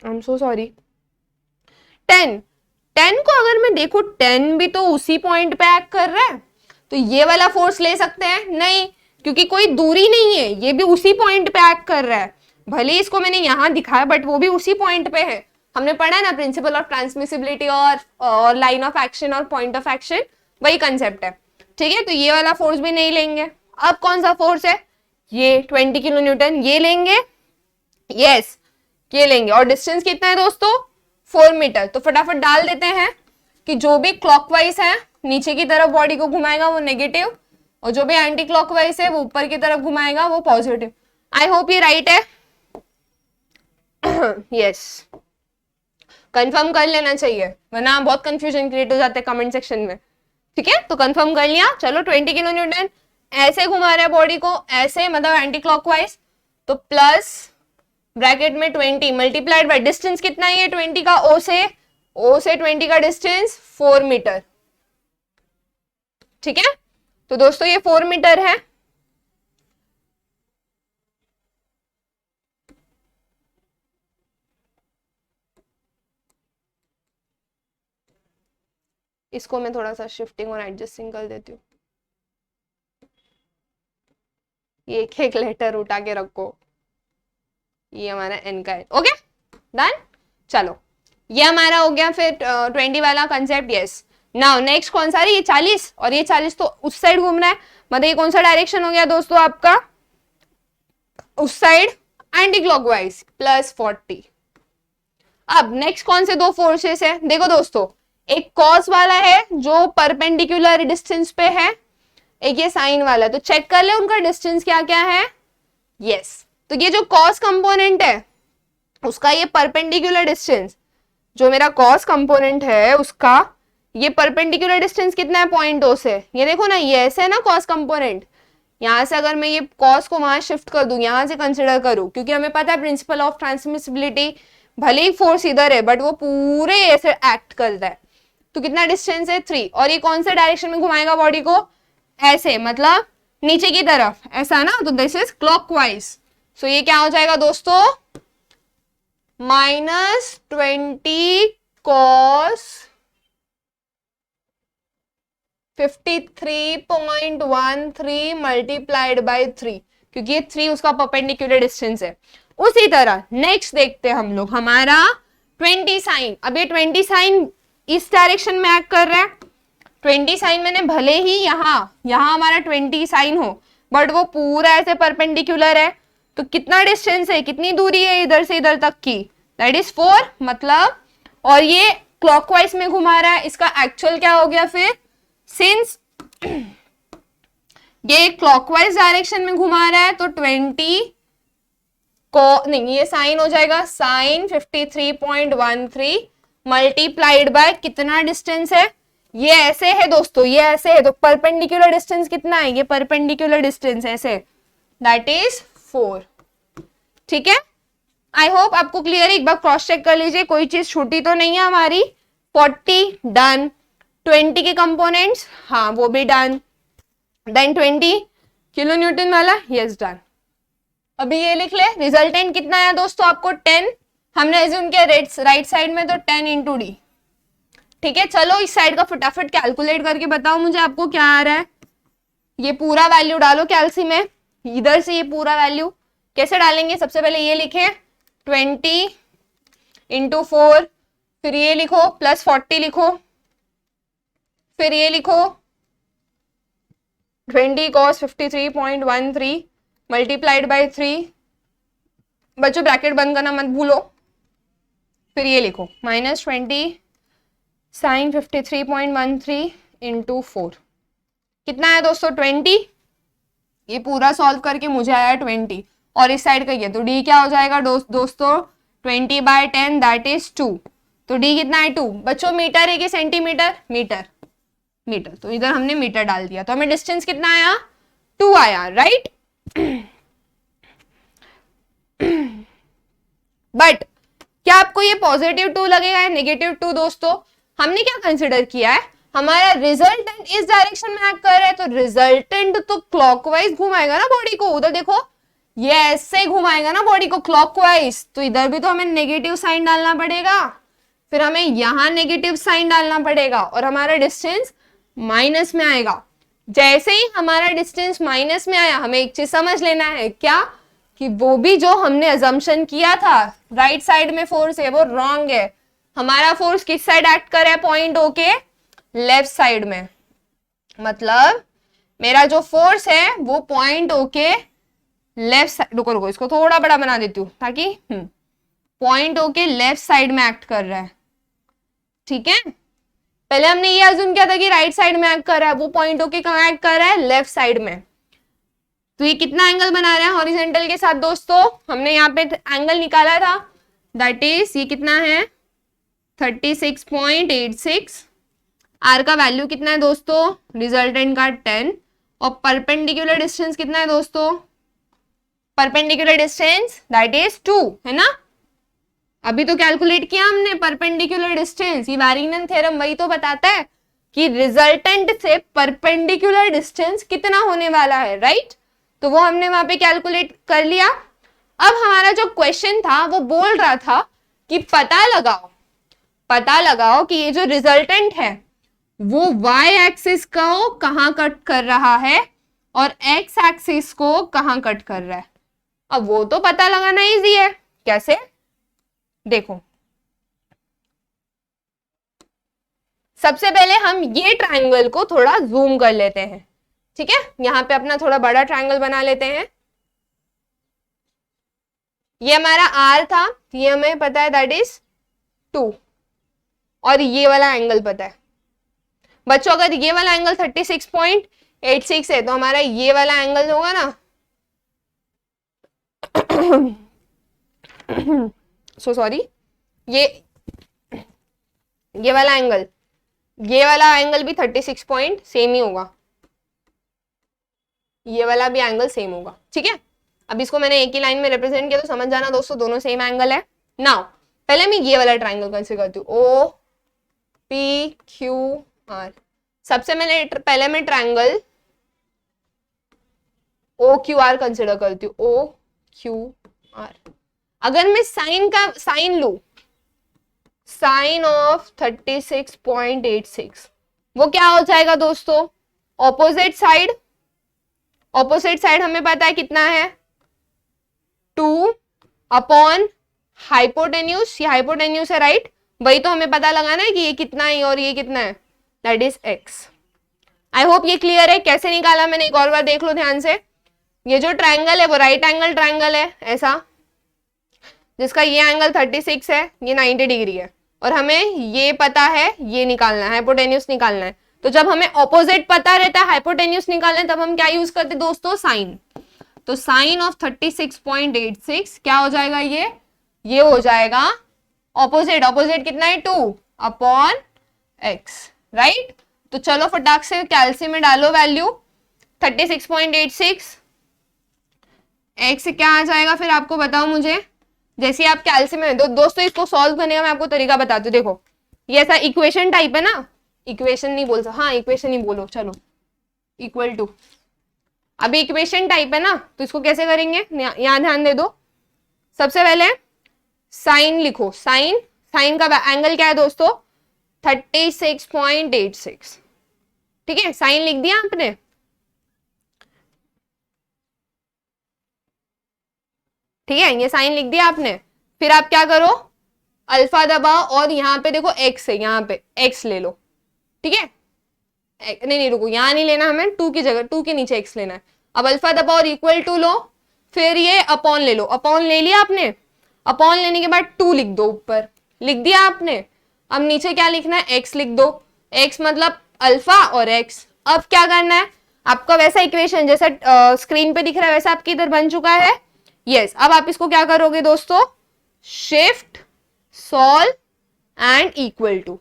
I'm so sorry। 10 को अगर मैं देखूं, 10 भी तो उसी पॉइंट पे एक्ट कर रहा है, तो ये वाला फोर्स ले सकते हैं नहीं, क्योंकि कोई दूरी नहीं है, ये भी उसी पॉइंट पे एक्ट कर रहा है। भले इसको मैंने यहां दिखाया बट वो भी उसी पॉइंट पे है, हमने पढ़ा है ना प्रिंसिपल ऑफ ट्रांसमिसिबिलिटी और लाइन ऑफ एक्शन और पॉइंट ऑफ एक्शन, वही कंसेप्ट है। ठीक है, तो ये वाला फोर्स भी नहीं लेंगे। अब कौन सा फोर्स है, ये 20 किलो न्यूटन, ये लेंगे, यस ये लेंगे। और डिस्टेंस कितना है दोस्तों, 4 मीटर। तो फटाफट डाल देते हैं कि जो भी क्लॉकवाइज है नीचे की तरफ बॉडी को घुमाएगा वो नेगेटिव, और जो भी एंटी क्लॉकवाइज है वो ऊपर की तरफ घुमाएगा वो पॉजिटिव। आई होप ये राइट है। यस कंफर्म कर लेना चाहिए, वरना बहुत कंफ्यूजन क्रिएट हो जाता है कमेंट सेक्शन में। ठीक है, तो कंफर्म कर लिया। चलो 20 किलो न्यूटन, ऐसे घुमा रहे हैं बॉडी को, ऐसे मतलब एंटी क्लॉकवाइज, तो प्लस ब्रैकेट में 20 मल्टीप्लाइड बाय डिस्टेंस कितना है ये 20 का, ओ से 20 का डिस्टेंस 4 मीटर। ठीक है, तो दोस्तों ये 4 मीटर है। इसको मैं थोड़ा सा शिफ्टिंग और एडजस्टिंग कर देती हूँ। ये एक लेटर उठा के रखो, ये हमारा एन का है। ओके डन, चलो ये हमारा हो गया फिर 20 वाला कंसेप्ट। यस, नाउ नेक्स्ट कौन सा है, ये 40, और ये 40 तो उस साइड घूमना है, मतलब ये कौन सा डायरेक्शन हो गया दोस्तों आपका, उस साइड एंटी क्लॉकवाइज प्लस 40। अब नेक्स्ट कौन से दो फोर्सेस है, देखो दोस्तों, एक कॉस वाला है जो परपेंडिकुलर डिस्टेंस पे है, एक ये साइन वाला है। तो चेक कर ले उनका डिस्टेंस क्या क्या है। यस, तो ये जो कॉस कंपोनेंट है उसका ये परपेंडिकुलर डिस्टेंस, जो मेरा कॉस कंपोनेंट है उसका ये परपेंडिकुलर डिस्टेंस कितना है, पॉइंट ओ से। ये देखो ना, ये ऐसे है ना कॉस कंपोनेंट, यहां से अगर मैं ये कॉस को वहां शिफ्ट कर दूं, यहां से कंसिडर करूं, क्योंकि हमें पता है प्रिंसिपल ऑफ ट्रांसमिसिबिलिटी, भले ही फोर्स इधर है बट वो पूरे ऐसे एक्ट करता है। तो कितना डिस्टेंस है 3, और ये कौन से डायरेक्शन में घुमाएगा बॉडी को, ऐसे मतलब नीचे की तरफ, ऐसा ना, तो दिस इज क्लॉकवाइज। सो ये क्या हो जाएगा दोस्तों, -20 cos 53.13 मल्टीप्लाइड बाय 3, क्योंकि ये 3 उसका परपेंडिकुलर डिस्टेंस है। उसी तरह नेक्स्ट देखते हैं हम लोग हमारा 20 साइन। अब ये 20 साइन इस डायरेक्शन में एक्ट कर रहा है। 20 साइन मैंने भले ही यहाँ हमारा 20 साइन हो, बट वो पूरा ऐसे परपेंडिकुलर है, तो कितना डिस्टेंस है, कितनी दूरी है इधर से इधर तक की, दैट इज 4 मतलब, और ये क्लॉकवाइज में घुमा रहा है, इसका एक्चुअल क्या हो गया फिर, सिंस ये क्लॉकवाइज डायरेक्शन में घुमा रहा है तो 20 को नहीं, ये साइन हो जाएगा साइन 53.13 मल्टीप्लाइड बाय कितना डिस्टेंस है, ये ऐसे है दोस्तों, ये ऐसे है, तो परपेंडिकुलर डिस्टेंस कितना है, ये परपेंडिकुलर डिस्टेंस ऐसे, दैट इज 4। ठीक है, आई होप आपको क्लियर है। एक बार क्रॉस चेक कर लीजिए, कोई चीज छूटी तो नहीं है हमारी। 40 डन, 20 के कंपोनेंट्स हाँ वो भी डन, देन 20 किलो न्यूटन वाला यस डन। अभी ये लिख ले, रिजल्टेंट कितना है दोस्तों आपको 10, हमने एज्यूम किया राइट साइड में, तो 10 इंटू डी। ठीक है, चलो इस साइड का फटाफट कैलकुलेट करके बताओ मुझे आपको क्या आ रहा है। ये पूरा वैल्यू डालो कैलसी में, इधर से ये पूरा वैल्यू कैसे डालेंगे, सबसे पहले ये लिखे 20 इंटू 4, फिर ये लिखो प्लस 40 लिखो, फिर ये लिखो 20 cos 53.13 मल्टीप्लाइड बाय 3, बच्चों ब्रैकेट बंद करना मत भूलो, फिर ये लिखो -20 साइन 53.13 इंटू 4, कितना है दोस्तों 20, ये पूरा सॉल्व करके मुझे आया 20, और इस साइड का ये, तो डी क्या हो जाएगा दोस्तों 20 बाय 10 दैट इज 2, तो डी कितना है 2। बच्चों मीटर है कि सेंटीमीटर, मीटर, मीटर, तो इधर हमने मीटर डाल दिया, तो हमें डिस्टेंस कितना आया 2 आया, राइट। बट क्या आपको ये पॉजिटिव 2 लगेगा या नेगेटिव 2 दोस्तों, हमने क्या कंसिडर किया है, हमारा रिजल्टेंट इस डायरेक्शन में एक्ट कर रहा है, तो रिजल्टेंट तो क्लॉकवाइज घुमाएगा ना बॉडी को, उधर देखो ये ऐसे घुमाएगा ना बॉडी को क्लॉकवाइज, तो इधर भी तो हमें नेगेटिव साइन डालना पड़ेगा, फिर हमें यहां नेगेटिव साइन डालना पड़ेगा, और हमारा डिस्टेंस माइनस में आएगा। जैसे ही हमारा डिस्टेंस माइनस में आया, हमें एक चीज समझ लेना है क्या, कि वो भी जो हमने अजम्पशन किया था राइट साइड में फोर्स है वो रॉन्ग है। हमारा फोर्स किस साइड एक्ट कर रहा है पॉइंट ओ के? लेफ्ट साइड में। मतलब मेरा जो फोर्स है वो पॉइंट ओ के लेफ्ट साइड, रुको रुको इसको थोड़ा बड़ा बना देती हूँ ताकि पॉइंट ओ के लेफ्ट साइड में एक्ट कर रहा है। ठीक है, पहले हमने ये अज्यूम किया था कि राइट साइड में एक्ट कर रहा है, वो पॉइंट ओ के कहाँ एक्ट कर रहा है? लेफ्ट साइड में। तो ये कितना एंगल बना रहा है हॉरिजॉन्टल के साथ दोस्तों? हमने यहाँ पे एंगल निकाला था, दैट इज ये कितना है 36.86। आर का वैल्यू कितना है दोस्तों? रिजल्टेंट का 10। और परपेंडिकुलर डिस्टेंस कितना है दोस्तों? परपेंडिकुलर डिस्टेंस दैट इज 2, है ना? अभी तो कैलकुलेट किया हमने परपेंडिकुलर डिस्टेंस। ये वैरिग्नन थ्योरम वही तो बताता है कि रिजल्टेंट से परपेंडिकुलर डिस्टेंस कितना होने वाला है, राइट? तो वो हमने वहां पे कैलकुलेट कर लिया। अब हमारा जो क्वेश्चन था वो बोल रहा था कि पता लगाओ कि ये जो रिजल्टेंट है वो y एक्सिस को कहां कट कर रहा है और x एक्सिस को कहां कट कर रहा है। अब वो तो पता लगाना इजी है, कैसे? देखो, सबसे पहले हम ये ट्रायंगल को थोड़ा जूम कर लेते हैं। ठीक है, यहां पे अपना थोड़ा बड़ा ट्रायंगल बना लेते हैं। ये हमारा r था, ये हमें पता है दैट इज 2, और ये वाला एंगल पता है बच्चों। अगर ये वाला एंगल 36.86 है तो हमारा ये वाला एंगल होगा ना सो सॉरी, ये वाला एंगल भी 36 पॉइंट सेम ही होगा, ये वाला भी एंगल सेम होगा। ठीक है, अब इसको मैंने एक ही लाइन में रिप्रेजेंट किया तो समझ जाना दोस्तों दोनों सेम एंगल है। नाउ पहले मैं ये वाला ट्राइंगल कंसीडर करती हूँ, ओ पी क्यू आर। सबसे पहले मैं triangle O Q R consider करती हूँ, ओ क्यू आर। अगर मैं साइन लू, साइन ऑफ 36.86, वो क्या हो जाएगा दोस्तों? ऑपोजिट साइड हमें पता है कितना है 2 अपॉन हाइपोटेन्यूज, ये हाइपोटेन्यूज है राइट, वही तो हमें पता लगाना है कि ये कितना है और ये कितना है, that is x। I hope ये क्लियर है। कैसे निकाला मैंने एक और बार देख लो ध्यान से। ये जो ट्रायंगल है वो राइट एंगल ट्रायंगल है ऐसा, जिसका ये एंगल 36 है, ये 90 डिग्री है, और हमें ये पता है ये निकालना है, हाइपोटेन्यूज निकालना है। तो जब हमें ऑपोजिट पता रहता है हाइपोटेन्यूज निकालना है, तब हम क्या यूज करते दोस्तों? साइन। तो साइन ऑफ 36.86 क्या हो जाएगा? ये हो जाएगा ऑपोजिट कितना है 2 अपॉन x, राइट? तो चलो फटाक से कैल्सी में डालो वैल्यू 36.86, x क्या आ जाएगा फिर आपको बताओ मुझे। जैसे आप कैल्सी में दोस्तों इसको सॉल्व करने का मैं आपको तरीका बताती हूँ। देखो ये ऐसा इक्वेशन टाइप है ना, इक्वेशन नहीं बोल सकते, हाँ इक्वेशन ही बोलो चलो, इक्वल टू। अभी इक्वेशन टाइप है ना, तो इसको कैसे करेंगे यहाँ ध्यान दे दो। सबसे पहले साइन लिखो, साइन का एंगल क्या है दोस्तों? 36.86। ठीक है, साइन लिख दिया आपने। ठीक है, ये साइन लिख दिया आपने। फिर आप क्या करो, अल्फा दबाओ और यहाँ पे देखो x है, यहाँ पे x ले लो। ठीक है, नहीं रुको, यहाँ नहीं लेना हमें, 2 की जगह 2 के नीचे x लेना है। अब अल्फा दबाओ और इक्वल टू लो, फिर ये अपॉन ले लो। अपॉन ले लिया आपने, अपॉन लेने के बाद 2 लिख दो, ऊपर लिख दिया आपने। अब नीचे क्या लिखना है? x लिख दो, x मतलब अल्फा और x। अब क्या करना है आपका, वैसा इक्वेशन जैसा स्क्रीन पे दिख रहा है वैसा आपके इधर बन चुका है। यस, अब आप इसको क्या करोगे दोस्तों? Shift solve and equal to.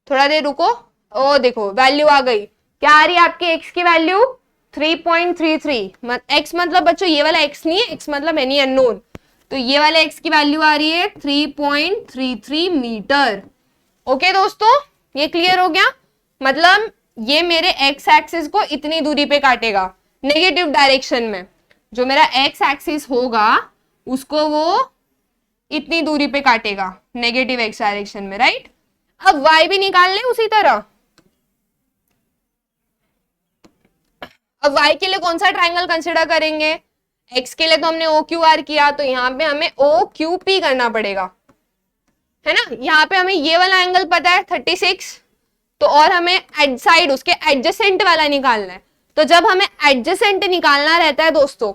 थोड़ा देर रुको, ओ देखो वैल्यू आ गई। क्या आ रही है आपकी x की वैल्यू? 3.33। x मतलब बच्चों ये वाला x नहीं है, x मतलब एनी अननोन, तो ये वाले x की वैल्यू आ रही है 3.33 मीटर। ओके दोस्तों, ये क्लियर हो गया। मतलब ये मेरे x एक्सिस को इतनी दूरी पे काटेगा नेगेटिव डायरेक्शन में। जो मेरा x एक्सिस होगा उसको वो इतनी दूरी पे काटेगा नेगेटिव x डायरेक्शन में, राइट? अब y भी निकाल ले उसी तरह। अब y के लिए कौन सा ट्रायंगल कंसिडर करेंगे? x के लिए तो हमने OQR किया, तो यहाँ पे हमें OQP करना पड़ेगा, है ना। यहाँ पे हमें ये वाला एंगल पता है 36, तो और हमें एड साइड उसके एडजेसेंट वाला निकालना है। तो जब हमें एडजेसेंट निकालना रहता है दोस्तों,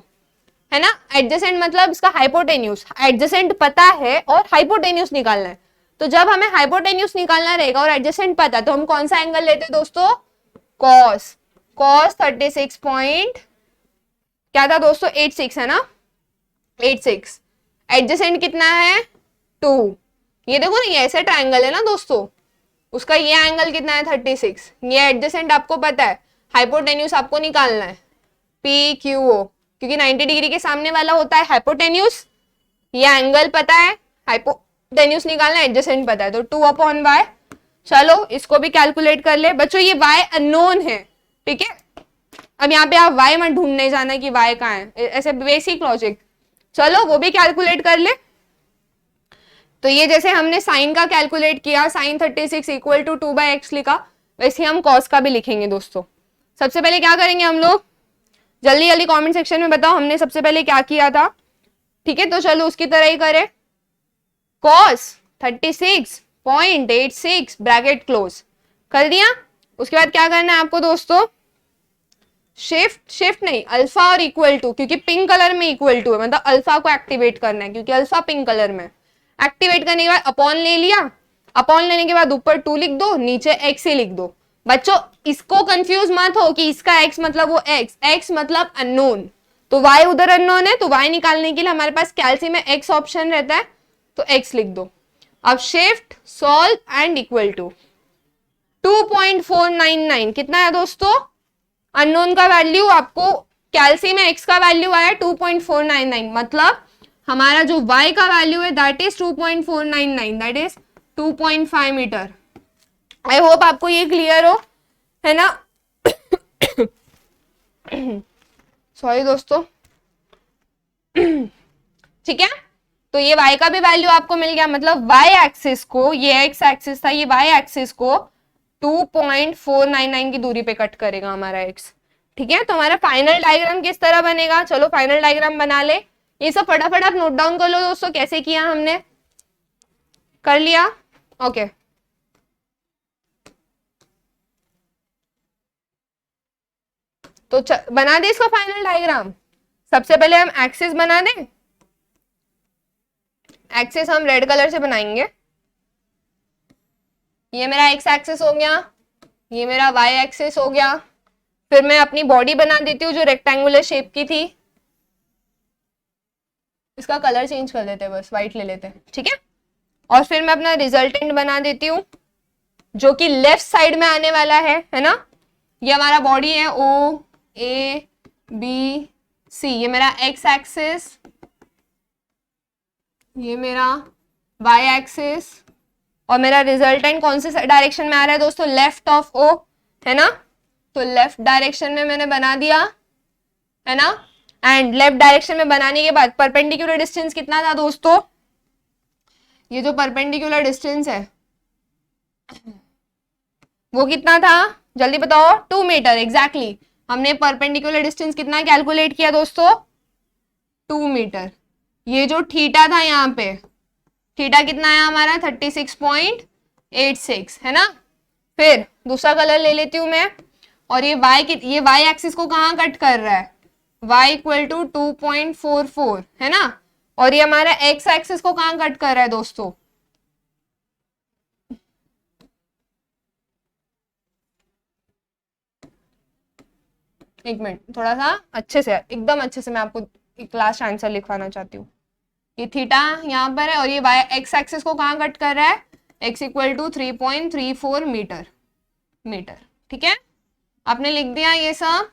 है ना, एडजेसेंट मतलब इसका हाइपोटेन्यूज, एडजेसेंट पता है और हाइपोटेन्यूज निकालना है। तो जब हमें हाइपोटेन्यूज निकालना रहेगा और एडजेसेंट पता है, तो हम कौन सा एंगल लेते हैं दोस्तों, कॉस। कॉस 36 पॉइंट क्या था दोस्तों, 86 है ना, 86। एडजेसेंट कितना है 2। ये देखो ना, ये ऐसे ट्रायंगल है ना दोस्तों, उसका ये एंगल कितना है 36। ये एडजेसेंट आपको पता है, हाइपोटेन्यूज आपको निकालना है PQO, क्योंकि 90 डिग्री के सामने वाला होता है हाइपोटेन्यूज। ये एंगल पता है, हाइपोटेन्यूज निकालना है, एडजेसेंट पता है, तो 2/y। चलो इसको भी कैलकुलेट कर ले बच्चों, ये y अननोन है, ठीक है। अब यहाँ पे आप y मत ढूंढने जाना कि y कहाँ है, ऐसे बेसिक लॉजिक। चलो वो भी कैलकुलेट कर ले। तो ये जैसे हमने साइन का कैलकुलेट किया, साइन 36 इक्वल टू 2/x लिखा, वैसे हम कॉस का भी लिखेंगे दोस्तों। सबसे पहले क्या करेंगे हम लोग, जल्दी जल्दी कमेंट सेक्शन में बताओ हमने सबसे पहले क्या किया था, ठीक है। तो चलो उसकी तरह ही करें, कॉस 36.86 ब्रैकेट क्लोज कर दिया। उसके बाद क्या करना है आपको दोस्तों, शिफ्ट नहीं, अल्फा और इक्वल टू, क्योंकि पिंक कलर में इक्वल टू है, मतलब अल्फा को एक्टिवेट करना है, क्योंकि अल्फा पिंक कलर में। एक्टिवेट करने के बाद अपॉन ले लिया, अपॉन लेने के बाद ऊपर 2 लिख दो, नीचे x ही लिख दो। बच्चों इसको कंफ्यूज मत हो कि इसका x मतलब वो x मतलब अननोन, तो y उधर अननोन है, तो y निकालने के लिए हमारे पास कैल्सी में x ऑप्शन रहता है, तो x लिख दो। अब shift solve and equal to 2.499 कितना है दोस्तों, अननोन का वैल्यू आपको कैल्सी में x का वैल्यू आया 2.499, मतलब हमारा जो y का वैल्यू है that is 2.499, that is 2.5 metre. I hope आपको ये क्लियर हो, है ना। सॉरी दोस्तों, ठीक है। तो ये y का भी वैल्यू आपको मिल गया, मतलब y एक्सिस को, ये x एक्सिस था, ये y एक्सिस को 2.499 की दूरी पे कट करेगा हमारा x, ठीक है। तो हमारा फाइनल डायग्राम किस तरह बनेगा, चलो फाइनल डायग्राम बना ले। ये सब फटाफट आप नोट डाउन कर लो दोस्तों, कैसे किया हमने, कर लिया, ओके। तो बना दे इसका फाइनल डायग्राम। सबसे पहले हम एक्सिस बना दें, एक्सिस हम रेड कलर से बनाएंगे। ये मेरा एक्स एक्सिस हो गया, ये मेरा वाई एक्सिस हो गया। फिर मैं अपनी बॉडी बना देती हूँ जो रेक्टेंगुलर शेप की थी, इसका कलर चेंज कर देते हैं, बस व्हाइट ले लेते हैं, ठीक है। और फिर मैं अपना रिजल्टेंट बना देती हूँ जो कि लेफ्ट साइड में आने वाला है ना। ये हमारा बॉडी है OABC, ये मेरा एक्स एक्सिस, ये मेरा वाई एक्सिस, और मेरा रिजल्टेंट कौन से डायरेक्शन में आ रहा है दोस्तों, लेफ्ट ऑफ O, है ना। तो लेफ्ट डायरेक्शन में मैंने बना दिया, है ना। एंड लेफ्ट डायरेक्शन में बनाने के बाद परपेंडिकुलर डिस्टेंस कितना था दोस्तों, ये जो परपेंडिकुलर डिस्टेंस है वो कितना था, जल्दी बताओ, 2 मीटर एग्जैक्टली। हमने परपेंडिकुलर डिस्टेंस कितना कैलकुलेट किया दोस्तों, 2 मीटर। ये जो थीटा था यहाँ पे, थीटा कितना है हमारा 36.86, है ना। फिर दूसरा कलर ले लेती हूँ मैं, और ये y एक्सिस को कहाँ कट कर रहा है, y इक्वल टू 2.44, है ना। और ये हमारा x एक्सिस को कहाँ कट कर रहा है दोस्तों, एक मिनट, थोड़ा सा अच्छे से, एकदम अच्छे से मैं आपको एक लास्ट आंसर लिखवाना चाहती हूँ। ये थीटा यहाँ पर है, और ये x एक्सिस को कहाँ कट कर रहा है, x इक्वल टू 3.34 मीटर, ठीक है। आपने लिख दिया ये सब।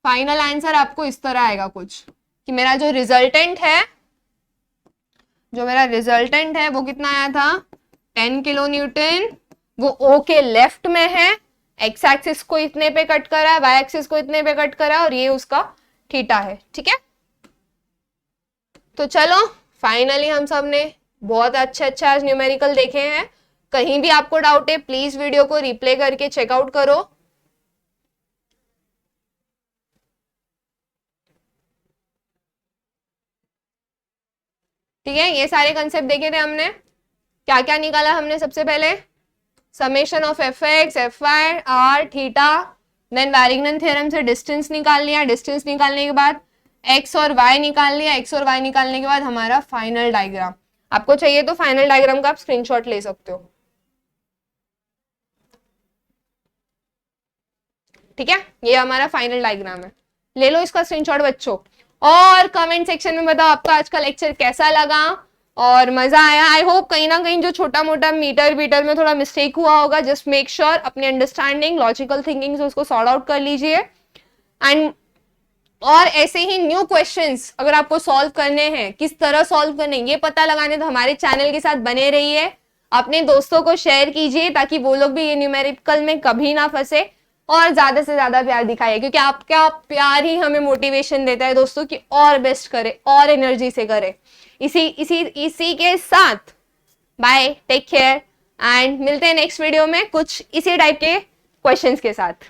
फाइनल आंसर आपको इस तरह आएगा कुछ, कि मेरा जो रिजल्टेंट है वो कितना आया था, 10 किलो न्यूटन। वो O के लेफ्ट में है, x एक्सिस को इतने पे कट करा है, y एक्सिस को इतने पे कट करा है, और ये उसका थीटा है, ठीक है। तो चलो फाइनली हम सब ने बहुत अच्छे आज न्यूमेरिकल देखे हैं। कहीं भी आपको डाउट है प्लीज वीडियो को रिप्ले करके चेकआउट करो। ठीक है, ये सारे कंसेप्ट देखे थे हमने। क्या क्या निकाला हमने सबसे पहले, summation of F x F Y r theta, then Varignon theorem से डिस्टेंस निकाल लिया, डिस्टेंस निकालने के बाद एक्स और वाई निकाल लिया, एक्स और वाई निकालने के बाद हमारा फाइनल डायग्राम। आपको चाहिए तो फाइनल डायग्राम का आप स्क्रीनशॉट ले सकते हो। ठीक है, ये हमारा फाइनल डायग्राम है, ले लो इसका स्क्रीनशॉट बच्चों। और कमेंट सेक्शन में बताओ आपका आज का लेक्चर कैसा लगा और मजा आया। आई होप कहीं ना कहीं जो छोटा मोटा मीटर वीटर में थोड़ा मिस्टेक हुआ होगा, जस्ट मेक श्योर अपनी अंडरस्टैंडिंग लॉजिकल थिंकिंग से उसको सॉर्ट आउट कर लीजिए। एंड और ऐसे ही न्यू क्वेश्चंस अगर आपको सॉल्व करने हैं, किस तरह सॉल्व करने ये पता लगाने, तो हमारे चैनल के साथ बने रहिए, अपने दोस्तों को शेयर कीजिए ताकि वो लोग भी ये न्यूमेरिकल में कभी ना फंसे, और ज्यादा से ज्यादा प्यार दिखाइए, क्योंकि आपका प्यार ही हमें मोटिवेशन देता है दोस्तों कि और बेस्ट करे, और एनर्जी से करे। इसी के साथ बाय, टेक केयर, एंड मिलते हैं नेक्स्ट वीडियो में कुछ इसी टाइप के क्वेश्चंस के साथ।